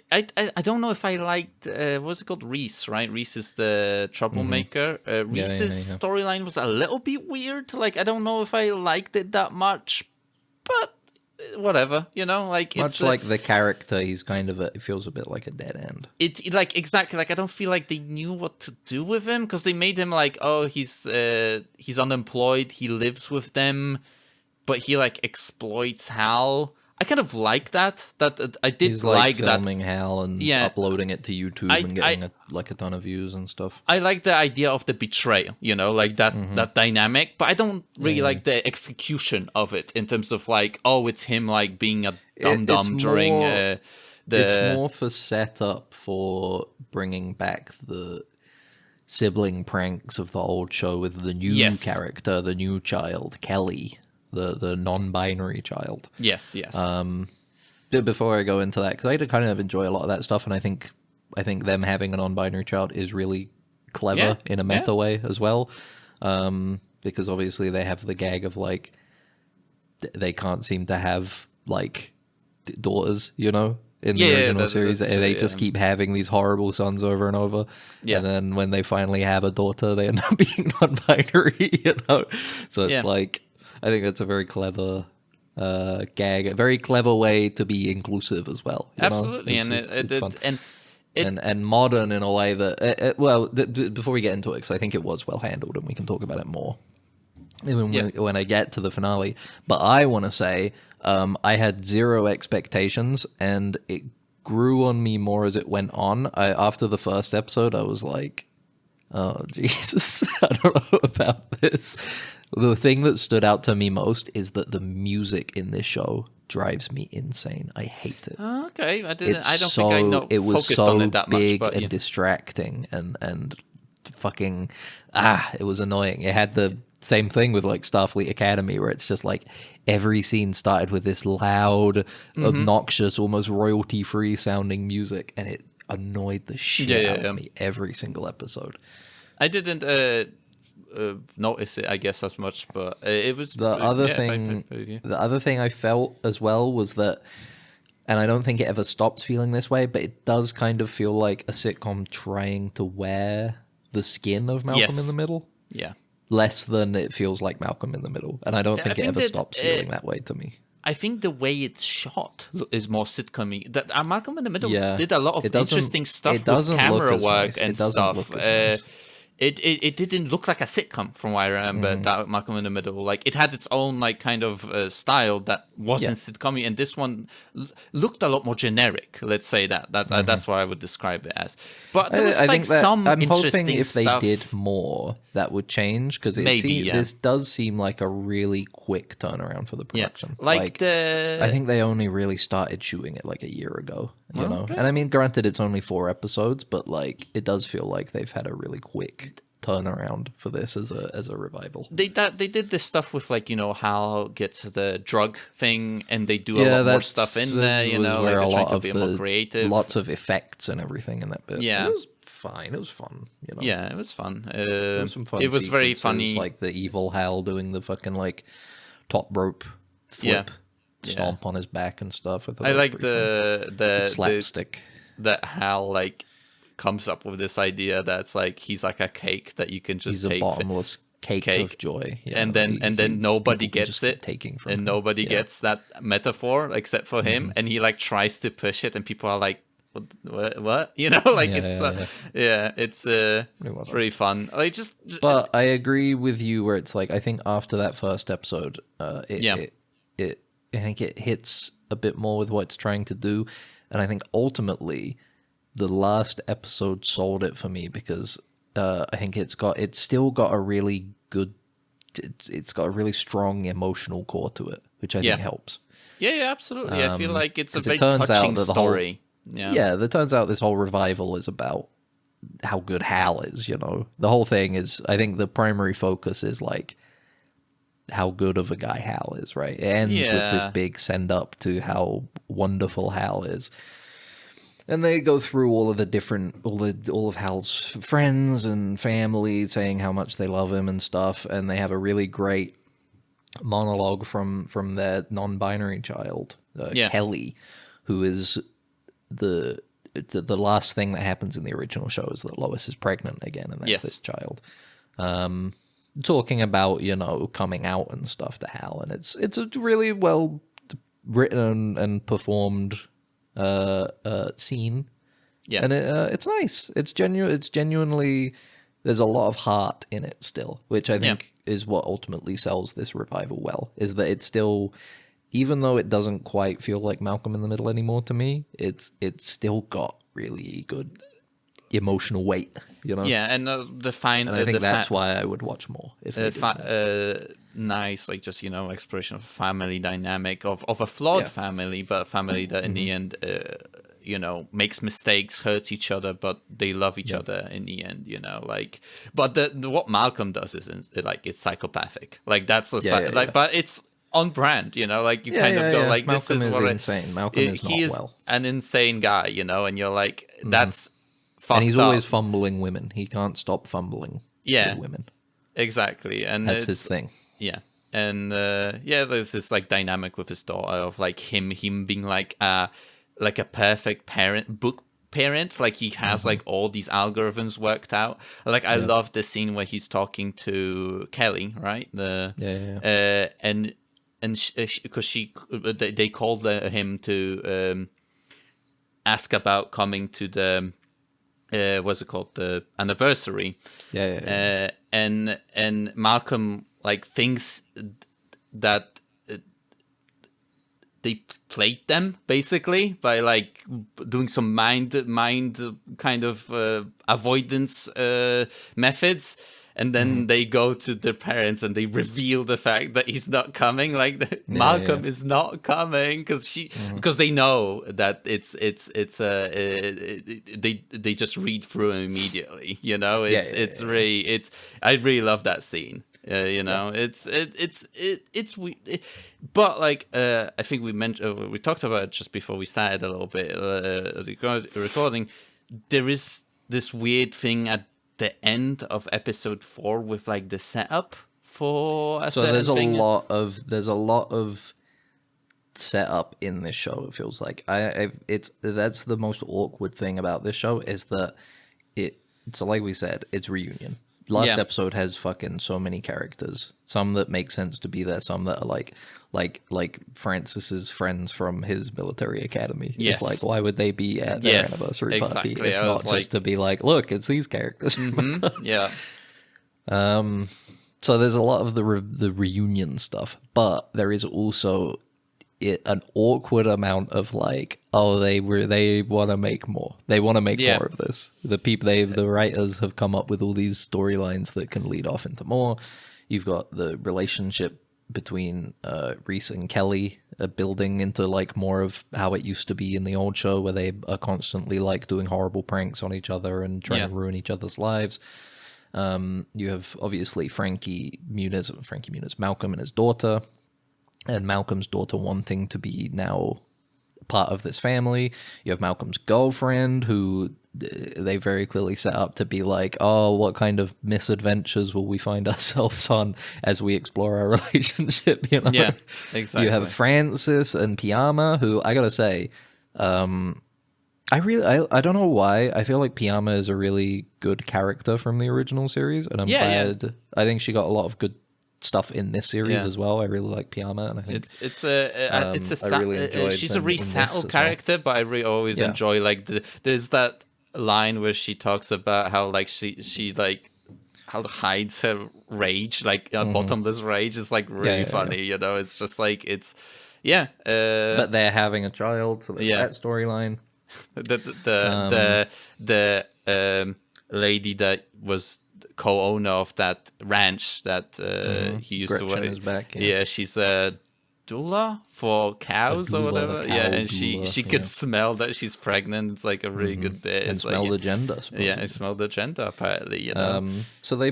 I don't know if I liked what's it called, Reese, right? Reese is the troublemaker. Reese's storyline was a little bit weird. Like, I don't know if I liked it that much, but whatever, like, much like the character, he's kind of it feels a bit like a dead end. It like, exactly, like, I don't feel like they knew what to do with him, because they made him like, oh, he's unemployed, he lives with them, but he like exploits Hal. I kind of like that. I did He's like filming that. Hal and uploading it to YouTube and getting a ton of views and stuff. I like the idea of the betrayal, like that dynamic, but I don't really like the execution of it in terms of like, oh, it's him like being a dum-dum during the... It's more for setup for bringing back the sibling pranks of the old show with the new character, the new child, Kelly. The non-binary child. Yes. Before I go into that, because I kind of enjoy a lot of that stuff, and I think them having a non-binary child is really clever in a meta way as well. Because obviously they have the gag of like they can't seem to have like daughters, in the original series. They just keep having these horrible sons over and over. Yeah. And then when they finally have a daughter, they end up being non-binary, So it's like, I think that's a very clever gag, a very clever way to be inclusive as well. Absolutely, and modern in a way that before we get into it, because I think it was well handled, and we can talk about it more when I get to the finale. But I want to say I had zero expectations, and it grew on me more as it went on. After the first episode, I was like, oh Jesus, I don't know about this. The thing that stood out to me most is that the music in this show drives me insane. I hate it. Okay, I don't think I focused on it that much. It was so big and distracting and fucking it was annoying. It had the same thing with like Starfleet Academy, where it's just like every scene started with this loud, obnoxious, almost royalty-free sounding music, and it annoyed the shit out of me every single episode. I didn't notice it, I guess, as much, but it was the other thing. The other thing I felt as well was that, and I don't think it ever stops feeling this way, but it does kind of feel like a sitcom trying to wear the skin of Malcolm in the Middle. Yeah, less than it feels like Malcolm in the Middle, and I don't think it ever stops feeling that way to me. I think the way it's shot is more sitcom-y. That Malcolm in the Middle did a lot of interesting stuff with camera work and stuff. It didn't look like a sitcom from what I remember. That Malcolm in the Middle, like, it had its own like kind of style that wasn't sitcom-y, and this one looked a lot more generic. Let's say that's what I would describe it as. But there was some I'm interesting hoping if stuff. they did more, that would change, because this does seem like a really quick turnaround for the production. I think they only really started shooting it like a year ago. You know, and I mean, granted, it's only 4 episodes, but like it does feel like they've had a really quick turnaround for this as a revival. They did this stuff with, like, Hal gets the drug thing, and they do a lot more stuff in there. Like they're trying to be more creative, lots of effects and everything in that bit. Yeah, it was fine. It was fun. Yeah, it was fun. There was some fun. It was very funny, like the evil Hal doing the fucking like top rope flip. Stomp on his back and stuff. I like the slapstick that Hal like comes up with this idea that's like he's like a cake that you can just take. He's a bottomless cake of joy, and then nobody gets it, taking from and nobody gets that metaphor except for him, and he like tries to push it, and people are like, what? Like it's really fun. Like but I agree with you where it's like, I think after that first episode, I think it hits a bit more with what it's trying to do, and I think ultimately the last episode sold it for me, because I think it's still got a really good, it's got a really strong emotional core to it, which I think helps. Yeah, absolutely. I feel like it's a very touching story. It turns out this whole revival is about how good Hal is. The whole thing is, I think the primary focus is like how good of a guy Hal is, right? It ends with this big send up to how wonderful Hal is. And they go through all of the different, all of Hal's friends and family saying how much they love him and stuff. And they have a really great monologue from their non-binary child, Kelly, who is the last thing that happens in the original show is that Lois is pregnant again, and that's this child. Talking about, coming out and stuff to Hal, and it's a really well written and performed scene. And it's nice. It's genuinely, there's a lot of heart in it still, which I think is what ultimately sells this revival well, is that it's still, even though it doesn't quite feel like Malcolm in the Middle anymore to me, it's still got really good emotional weight, Yeah, and and I think that's why I would watch more if they did nice, like, just exploration of family dynamic of a flawed family, but a family that in the end makes mistakes, hurts each other, but they love each other in the end, like. But what Malcolm does is like, it's psychopathic, like that's but it's on brand, like you kind of go like, Malcolm this is what insane. Malcolm is not well. An insane guy, and you're like, that's fucked and he's up. always fumbling women. He can't stop fumbling with women. Exactly, and that's his thing. Yeah, and there's this like dynamic with his daughter of like him being like a perfect book parent, like he has like all these algorithms worked out. Like I love the scene where he's talking to Kelly, right? And because they called him to ask about coming to the what's it called, the anniversary. And Malcolm like thinks that they played them basically by like doing some mind kind of avoidance methods, and then they go to their parents and they reveal the fact that he's not coming, like Malcolm is not coming, because they know that it's they just read through him immediately, I really love that scene. It's weird, but like I think we talked about it just before we started a little bit recording. There is this weird thing at the end of episode 4 with like the setup for a certain thing. There's a lot of setup in this show. It feels like that's the most awkward thing about this show, is that so like we said, it's reunion. Last episode has fucking so many characters. Some that make sense to be there, some that are like Francis's friends from his military academy. Yes. It's like, why would they be at their anniversary party if not just to be like, look, it's these characters. So there's a lot of the reunion stuff, but there is also an awkward amount of like, they want to make more. They want to make more of this. The writers have come up with all these storylines that can lead off into more. You've got the relationship between Reese and Kelly building into like more of how it used to be in the old show, where they are constantly like doing horrible pranks on each other and trying to ruin each other's lives. You have obviously Frankie Muniz, Malcolm and his daughter, and Malcolm's daughter wanting to be now part of this family. You have Malcolm's girlfriend, who they very clearly set up to be like, what kind of misadventures will we find ourselves on as we explore our relationship, Yeah, exactly. You have Francis and Piyama, who I gotta say, I don't know why, I feel like Piyama is a really good character from the original series, and I'm glad. I think she got a lot of good stuff in this series as well. I really like Piyama, and I think I really enjoyed she's a resettled character, but I really always enjoy like there's that line where she talks about how like she like how hides her rage, like bottomless rage, is like really funny. It's just like but they're having a child, so that storyline. The lady that was co-owner of that ranch that he used Gretchen to work. is back, she's doula for cows or doula, whatever. a cow Yeah, and doula, she could smell that she's pregnant. It's like a really good bit. and It's smell like, the gender. Supposedly. yeah, and smell the gender apparently. You know. So they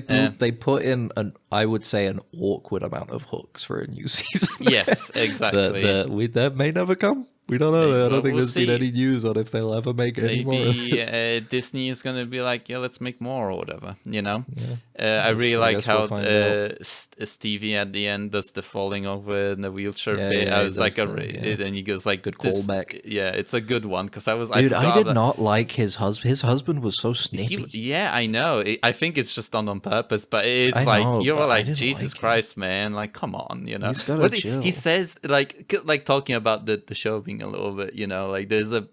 put in I would say an awkward amount of hooks for a new season. Yes, exactly. That may never come. We don't know. I don't think we'll there's been see. any news on if they'll ever make any more of Maybe this. Disney is gonna be like, yeah, let's make more or whatever. You know. Yeah. I really I like guess how we'll find out. Stevie at the end does the falling over in the wheelchair Yeah, bit. yeah, I he was like, does that, and he goes like, Good this- callback. Yeah, it's a good one because I Dude, I did that- not like his husband. His husband was so snippy. Yeah, I know. I think it's just done on purpose, but it's I like know, you're but I like didn't Jesus like it. Christ, man! Like, come on, you know. He's gotta But chill. he says like talking about the show being a little bit, you know, like there's a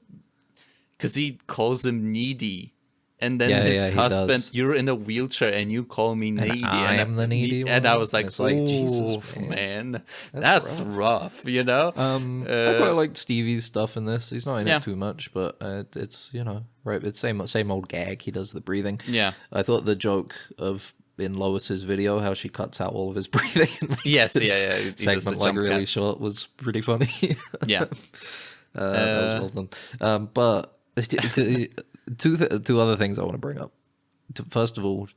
because he calls him needy. And then his he husband, does. you're in a wheelchair and you call me needy. I am the needy And I one? was like, It's like, Jesus, "Ooh, man. man. That's That's rough, you know? I quite liked Stevie's stuff in this. He's not in Yeah. it too much, but it's right. It's same old gag. He does the breathing. Yeah. I thought the joke of in Lois's video how she cuts out all of his breathing. And makes Yes, his yeah. He does the segment like jump really cuts. short was pretty funny. Yeah. That was well done. But two other things I want to bring up. First of all,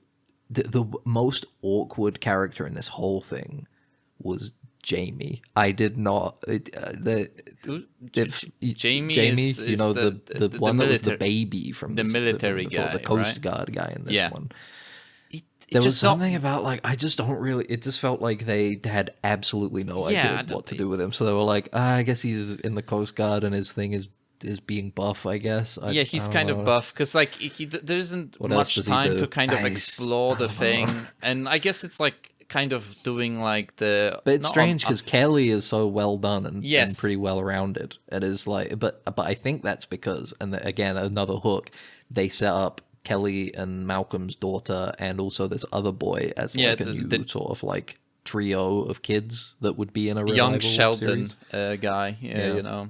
the most awkward character in this whole thing was Jamie. I did not. Jamie is, is the one that was the military- baby from the military guy, the Coast right? Guard guy in this Yeah. one. It There was just not- something about like I just don't really. It just felt like they had absolutely no Yeah, I idea don't what to do with him. So they were like, I guess he's in the Coast Guard and his thing is being buff. I guess. Yeah, he's kind of buff because like there isn't What else much does he time do? to kind of He's- explore the thing, and I guess it's like kind of doing like the. But it's not strange on- because Kelly is so well done and Yes. pretty well rounded. It is like, but I think that's because, and again, another hook. They set up Kelly and Malcolm's daughter, and also this other boy as Yeah, like a new the- sort of like trio of kids that would be in a young revival Sheldon series. guy, Yeah. you know.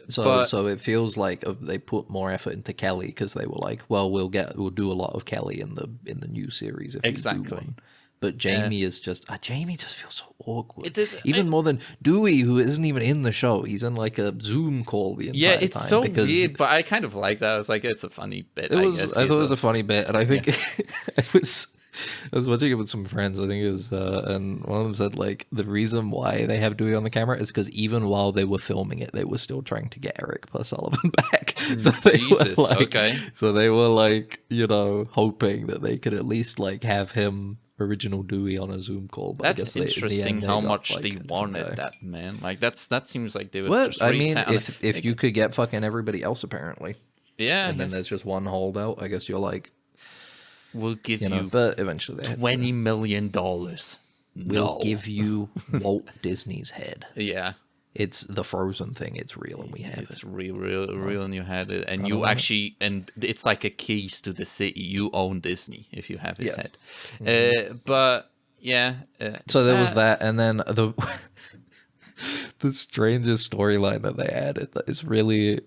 So it feels like they put more effort into Kelly because they were like, well, we'll do a lot of Kelly in the new series if we Exactly. do one. But Jamie is just Jamie just feels so awkward. It- More than Dewey, who isn't even in the show. He's in like a Zoom call the entire Yeah, time. it's so because weird, but I kind of like that. I was like, it's a funny bit. I guess. thought it was a funny bit, and I think I was watching it with some friends. I think it was, and one of them said like the reason why they have Dewey on the camera is because even while they were filming it, they were still trying to get Eric Sullivan back. So they Jesus, were like, okay. So they were like, hoping that they could at least like have him original Dewey on a Zoom call. But I That's guess in the interesting end, how got, much like, they a different wanted guy. that, man. Like that seems like they would Well, just I mean, reset on if it. you could get fucking everybody else apparently, Yeah, and then yes. there's just one holdout, I guess you're like, We'll give you, but eventually they had to- $20 million. We'll give you Walt Disney's head. Yeah, It's the Frozen thing. It's real, and we have it's it. real, and you had it, and you actually, and it's like a keys to the city. You own Disney if you have his Yeah. head. But yeah, So there was that, and then the strangest storyline that they added that is really.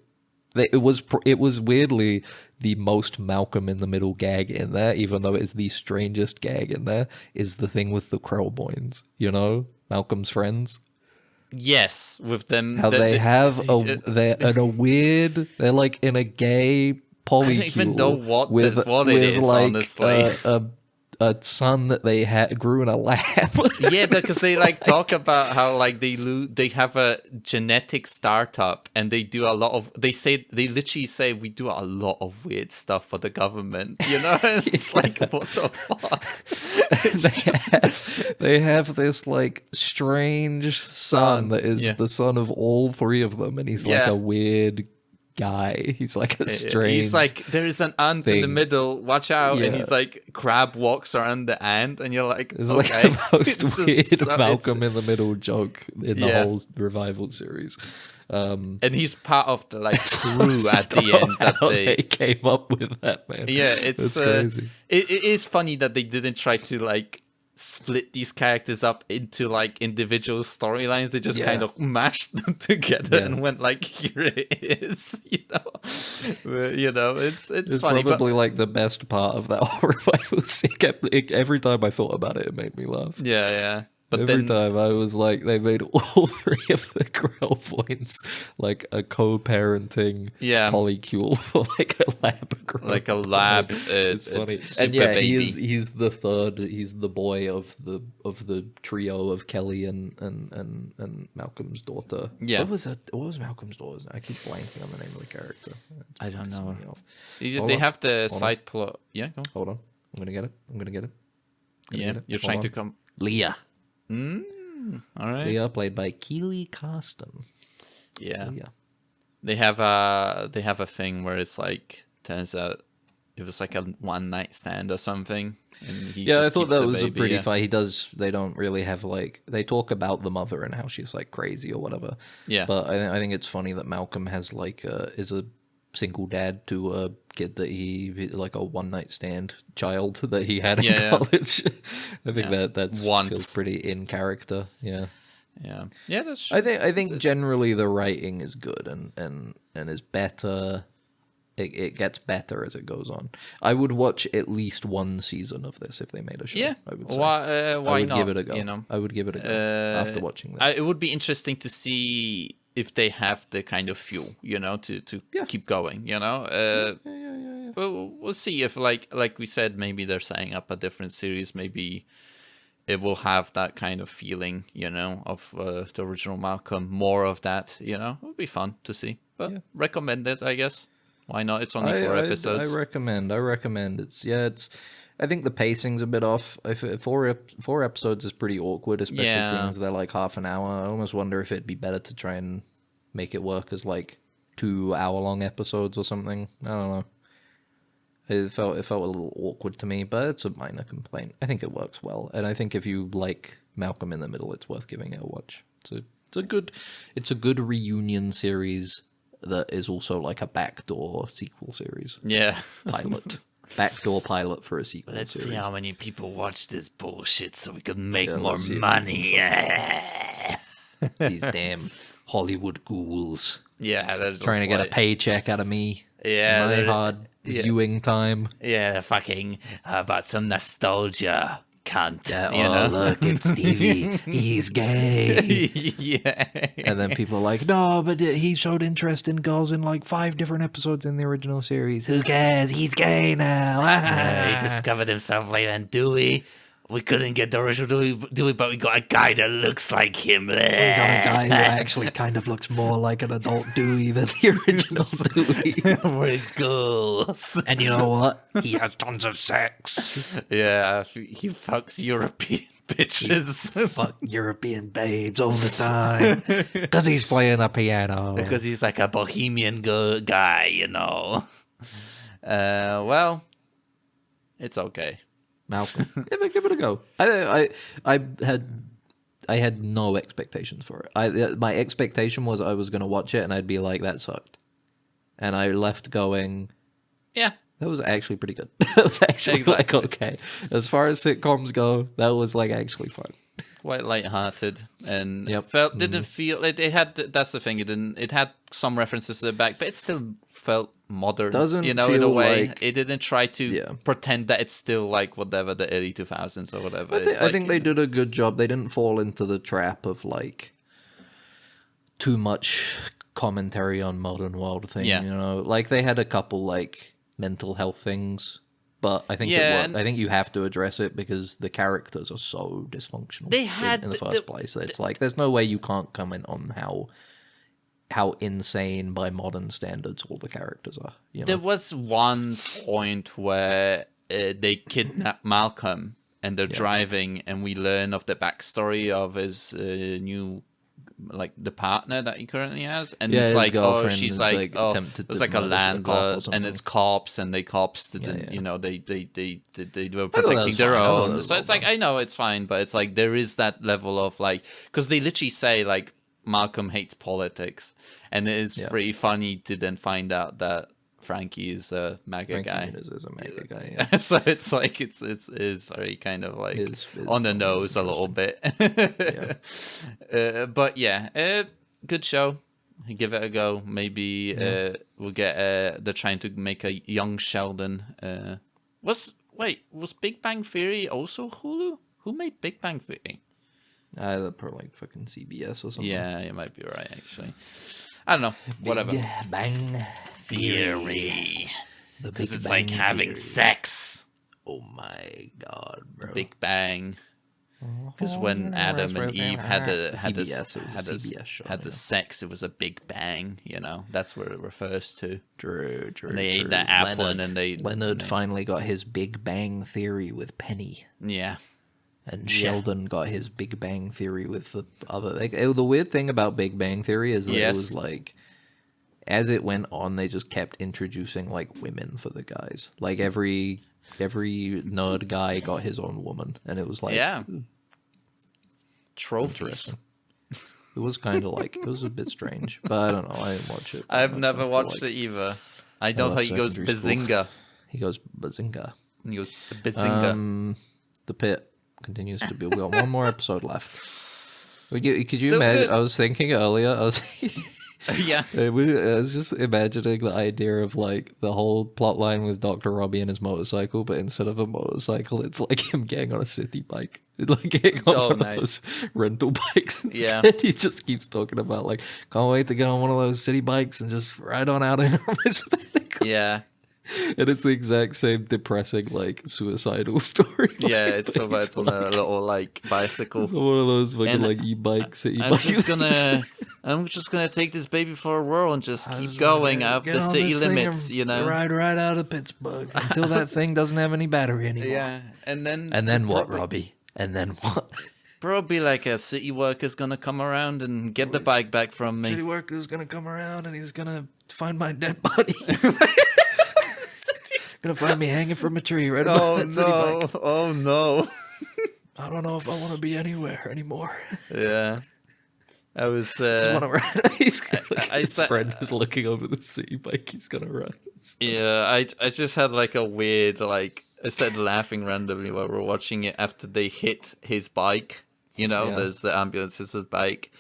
It was weirdly the most Malcolm in the Middle gag in there, even though it's the strangest gag in there, is the thing with the Krellboynes, Malcolm's friends. Yes, with them. How they're in a weird, they're like in a gay polycule. I don't even know what it is, like, honestly. A son that they grew in a lab. Yeah, because they like talk about how like they have a genetic startup and they do a lot of they literally say we do a lot of weird stuff for the government, And it's like what the fuck. they have this like strange son that is the son of all three of them, and he's like a weird guy. He's like a strange. He's like there is an ant in the thing. middle. Watch out! Yeah. And he's like crab walks around the ant, and you're like, It's okay. like the most It's just weird so- Malcolm in the Middle joke in the Yeah. whole revival series. and he's part of the like I crew at the don't end know that how they. came up with that, man. Yeah, it's crazy. It is funny that they didn't try to like split these characters up into like individual storylines. They just kind of mashed them together and went like, here it is. It's funny. Probably like the best part of that whole revival scene. Every time I thought about it, it made me laugh. Yeah. But Every then, time I was like, they made all three of the grow points like a co-parenting polycule for like a lab grow. like a lab, it's funny. super And yeah, baby. he's the third. He's the boy of the trio of Kelly and Malcolm's daughter. Yeah. What was Malcolm's daughter? I keep blanking on the name of the character. I don't know. Hold They on. have the side plot. Yeah, go on. Hold on. I'm gonna get it. Yeah, you're trying to come. Leah. All right. Leah, played by Keely Carston. Yeah. Leah. They have a thing where it's like, turns out it was like a one night stand or something, and he I just thought keeps that the was baby, a pretty fight. They don't really have like, they talk about the mother and how she's like crazy or whatever. Yeah. But I think it's funny that Malcolm has like is a single dad to a kid that he like a one night stand child that he had in college. I think that feels pretty in character. Yeah. That's. I think generally the writing is good and is better. It gets better as it goes on. I would watch at least one season of this if they made a show. Yeah. I would say. Why would not? give it a go. You know, I would give it a go after watching this. It would be interesting to see if they have the kind of fuel, you know, to keep going. You know, we'll see if like we said, maybe they're setting up a different series. Maybe it will have that kind of feeling, you know, of the original Malcolm. More of that, you know, it would be fun to see. But recommend it, I guess. Why not? It's only 4 episodes. I recommend. It's. I think the pacing's a bit off. Four episodes is pretty awkward, especially since they're like half an hour. I almost wonder if it'd be better to try and make it work as like 2 hour-long episodes or something. I don't know. It felt a little awkward to me, but it's a minor complaint. I think it works well, and I think if you like Malcolm in the Middle, it's worth giving it a watch. It's a good reunion series that is also like a backdoor sequel series. Yeah. Pilot. Backdoor pilot for a sequel Let's series. see how many people watch this bullshit so we can make more money. These damn Hollywood ghouls. Yeah, they're just trying to get a paycheck out of me. Yeah. My hard viewing time. Yeah, fucking, how about some nostalgia? Cunt. Yeah, look, it's Stevie. He's gay. Yeah. And then people are like, no, but he showed interest in girls in like 5 different episodes in the original series. Who cares? He's gay now. He discovered himself later in Dewey. We couldn't get the original Dewey, but we got a guy that looks like him. We got a guy who actually kind of looks more like an adult Dewey than the original Dewey. We're girls. And you know what? He has tons of sex. Yeah, he fucks European bitches. Fuck European babes all the time. Because he's playing a piano. Because he's like a bohemian guy, you know. Well, it's okay. Malcolm, give it a go. I had no expectations for it. My expectation was I was going to watch it and I'd be like, that sucked, and I left going, yeah, that was actually pretty good. That was actually like okay. As far as sitcoms go, that was like actually fun. Quite lighthearted and didn't feel like it had. That's the thing. It had some references to the back, but it still felt modern. Doesn't in a feel way. like, it didn't try to pretend that it's still like whatever the early 2000s or whatever. I think they did a good job. They didn't fall into the trap of like too much commentary on modern world thing. You know, like they had a couple like mental health things. But I think it worked. I think you have to address it because the characters are so dysfunctional in the first place. It's like there's no way you can't comment on how insane by modern standards all the characters are. You know? There was one point where they kidnap Malcolm and they're driving, and we learn of the backstory of his new, like the partner that he currently has, and it's like, oh, she's like, oh, it's like a landlord, and it's cops, and they didn't, you know, they were protecting their own. So it's like, I know it's fine, but it's like there is that level of like, because they literally say like Malcolm hates politics, and it is pretty funny to then find out that Frankie is a MAGA guy. Is a MAGA guy. Yeah. So it's like it's very kind of like on the nose a little bit. But yeah, good show. Give it a go. Maybe we'll get. They're trying to make a young Sheldon. Was Big Bang Theory also Hulu? Who made Big Bang Theory? Probably like fucking CBS or something. Yeah, you might be right, actually. I don't know. Whatever. Big Bang Theory. Because it's like having sex. Oh my god, bro. Big Bang. Because when Adam and Eve had the sex, it was a big bang. That's what it refers to. True. And they ate that apple, and Leonard finally got his Big Bang Theory with Penny. Yeah. And Sheldon got his Big Bang Theory with the other. The weird thing about Big Bang Theory is that it was like, as it went on, they just kept introducing like women for the guys. Like every nerd guy got his own woman, and it was like trophies. It was kind of like, it was a bit strange, but I don't know. I didn't watch it. I've never watched it either. I know how he goes bazinga. He goes bazinga. He goes bazinga. The Pit continues to be. We got one more episode left. Could you imagine? Good. I was thinking earlier. Yeah. I was just imagining the idea of like the whole plot line with Dr. Robbie and his motorcycle, but instead of a motorcycle, it's like him getting on a city bike. Like getting on one of those rental bikes. Instead, he just keeps talking about like, can't wait to get on one of those city bikes and just ride on out in a motorcycle. Yeah. And it's the exact same depressing, like, suicidal story. Yeah, it's on a little, like, bicycle. It's one of those fucking, like, e-bike city bikes. I'm just gonna take this baby for a whirl and just keep going up the city limits, Ride right out of Pittsburgh until that thing doesn't have any battery anymore. Yeah, and then what, Robbie? And then what? Probably like a city worker's gonna come around and get the bike back from me. City worker's gonna come around and he's gonna find my dead body. Gonna find me hanging from a tree right above that city bike. Oh no! I don't know if I want to be anywhere anymore. Yeah, I was. His friend is looking over the city bike. He's gonna run. Yeah, I just had like a weird like. I started laughing randomly while we were watching it after they hit his bike. There's the ambulance's bike,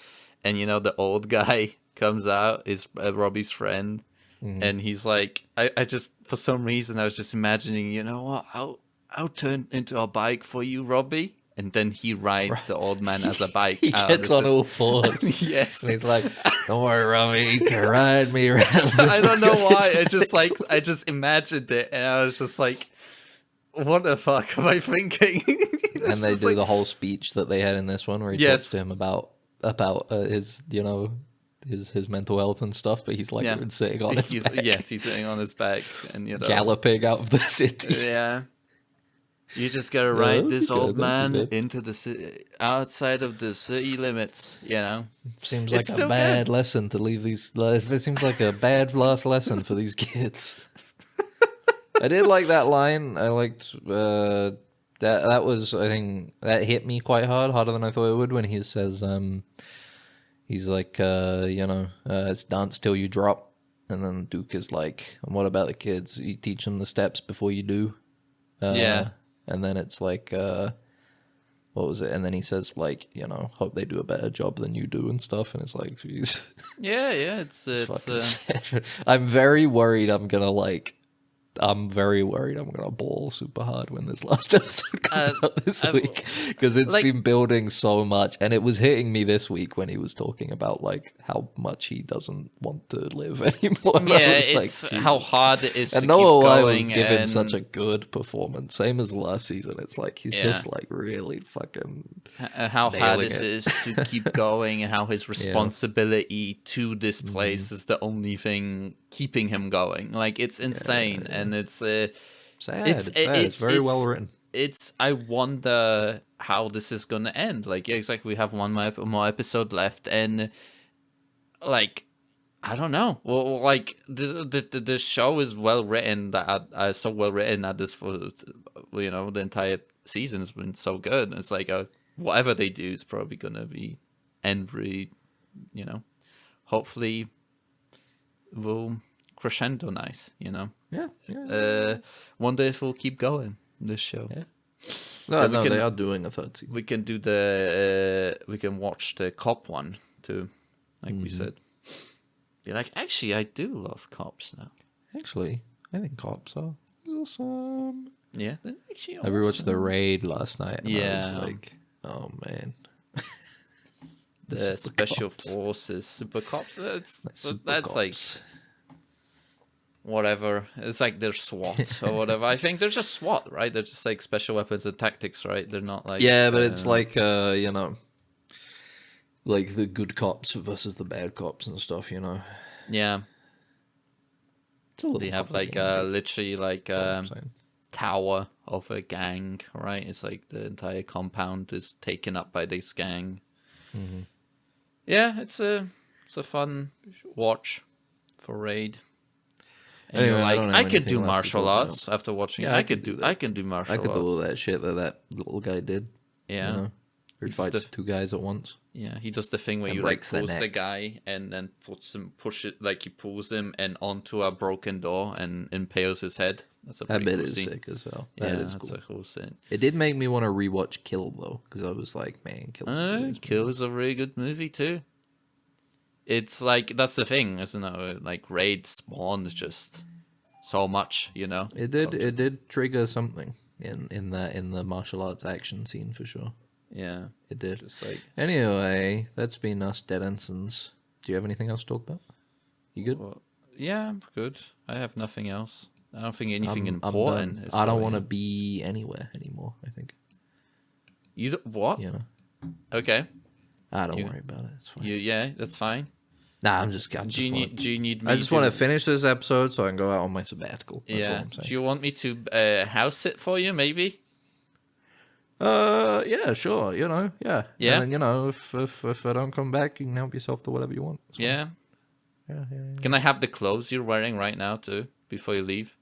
and the old guy comes out, is Robbie's friend. And he's like, I just, for some reason, I was just imagining, what, I'll turn into a bike for you, Robbie. And then he rides the old man as a bike. He gets on all fours. Yes. And he's like, don't worry, Robbie, you can ride me around. I don't know why. I just imagined it. And I was just like, what the fuck am I thinking? And they do the whole speech that they had in this one where he talks to him about his, his mental health and stuff, but he's like been sitting on his back. Yes, he's sitting on his back and galloping out of the city. Yeah, you just gotta ride this old man into the city, outside of the city limits. Seems like a bad lesson to leave these. It seems like a bad last lesson for these kids. I did like that line. I liked that was, I think that hit me quite harder than I thought it would, when he says he's like, it's dance till you drop. And then Duke is like, and what about the kids? You teach them the steps before you do. And then it's like, what was it? And then he says like, hope they do a better job than you do and stuff. And it's like, geez. Yeah, it's I'm very worried I'm gonna bawl super hard when this last episode comes out this week, because it's been building so much, and it was hitting me this week when he was talking about like how much he doesn't want to live anymore. Yeah, it's like, how hard it is. And to Noah keep Wyle going was given and... such a good performance, same as last season. It's like he's just like really fucking how hard it is to keep going, and how his responsibility to this place is the only thing keeping him going. Like, it's insane. And it's sad. It's very well written. I wonder how this is gonna end. Like, exactly, we have one more episode left, and like, I don't know. Well, like the show is well written, that so well written that this, the entire season has been so good. It's like whatever they do is probably gonna be hopefully will crescendo nice. Wonder if we'll keep going this show. They are doing a third season. We can do we can watch the cop one too, like we said. Be like, actually, I do love cops now. Actually, I think cops are awesome. Yeah, they're actually I rewatched The Raid last night. And yeah, I was like, oh man. The special forces, super cops. That's like whatever. It's like they're SWAT or whatever. I think they're just SWAT, right? They're just like special weapons and tactics, right? They're not like but it's like you know, like the good cops versus the bad cops and stuff. You know. Yeah. They have like literally like tower of a gang, right? It's like the entire compound is taken up by this gang. Mm-hmm. Yeah, it's a fun watch for Raid. And anyway, you're like, I could do martial arts after watching. Yeah, I could do martial arts. I could do all that shit that little guy did. Yeah, you know? He fights two guys at once. Yeah, he does the thing where you like pulls the guy and then he pulls him and onto a broken door and impales his head. That's a pretty that bit cool is scene. sick as well. That's cool. A cool scene. It did make me want to rewatch Kill though, because I was like, man, Kill is a really good movie too. It's like that's the thing, isn't it? Like Raid spawns just so much, you know. It did trigger something in the martial arts action scene for sure. Yeah, it did. Just like anyway, that's been us, Dead Ensigns. Do you have anything else to talk about? You good? Well, yeah, I'm good. I have nothing else. I don't think anything important. I don't want to be anywhere anymore. I think. What? You know. Okay. Don't worry about it. It's fine. Yeah, that's fine. Nah, I just want to finish this episode so I can go out on my sabbatical. That's Do you want me to house sit for you, maybe? Yeah, sure. You know, yeah. Yeah. And, you know, if I don't come back, you can help yourself to whatever you want. Yeah. Can I have the clothes you're wearing right now too before you leave?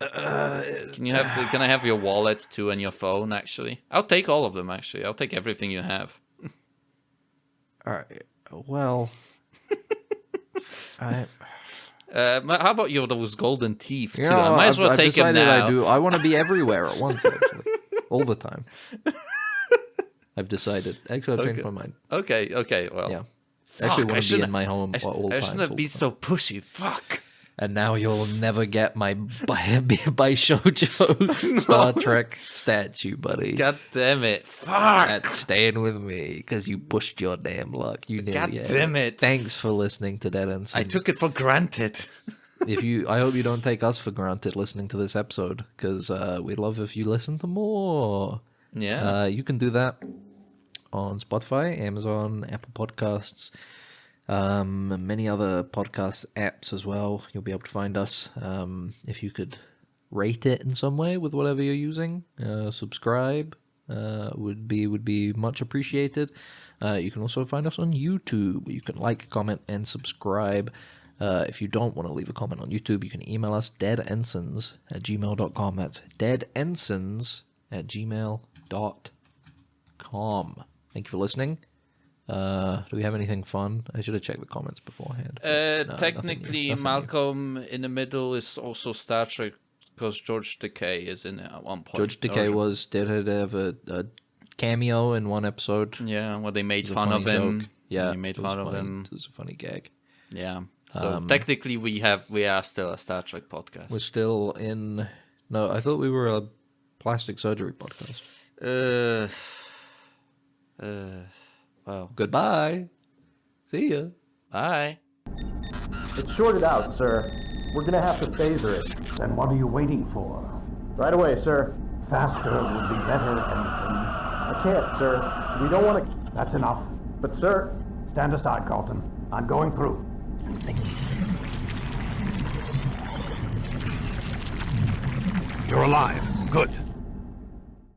Can I have your wallet too and your phone? Actually, I'll take all of them. Actually, I'll take everything you have. All right. Well, how about those golden teeth too? You know, I might as well take them now. I want to be everywhere at once, actually, all the time. I've decided. Actually, I've changed my mind. Okay. Well, yeah. Actually, want to be in my home all the time. I shouldn't have been so pushy. Fuck. And now you'll never get my by Shoujo Star Trek statue, buddy. God damn it. Fuck. That's staying with me because you pushed your damn luck. You nearly God damn it. Thanks for listening to Dead Ensigns. I took it for granted. I hope you don't take us for granted listening to this episode, because we'd love if you listen to more. Yeah. You can do that on Spotify, Amazon, Apple Podcasts, many other podcast apps as well. You'll be able to find us. If you could rate it in some way with whatever you're using, subscribe would be much appreciated. You can also find us on YouTube. You can like, comment, and subscribe. If you don't want to leave a comment on YouTube, you can email us deadensigns@gmail.com. That's deadensigns@gmail.com. Thank you for listening. Do we have anything fun? I should have checked the comments beforehand. Technically, nothing Malcolm in the Middle is also Star Trek, because George Takei is in it at one point. George Takei did have a cameo in one episode. Yeah, where they made fun of him. Joke. Yeah, they made fun of him. It was a funny gag. Yeah. So technically, we are still a Star Trek podcast. We're still in. No, I thought we were a plastic surgery podcast. Well, goodbye. See ya. Bye. It's shorted out, sir. We're gonna have to phaser it. Then what are you waiting for? Right away, sir. Faster would be better, Ensign. I can't, sir. We don't want to... That's enough. But, sir... Stand aside, Carlton. I'm going through. You're alive. Good.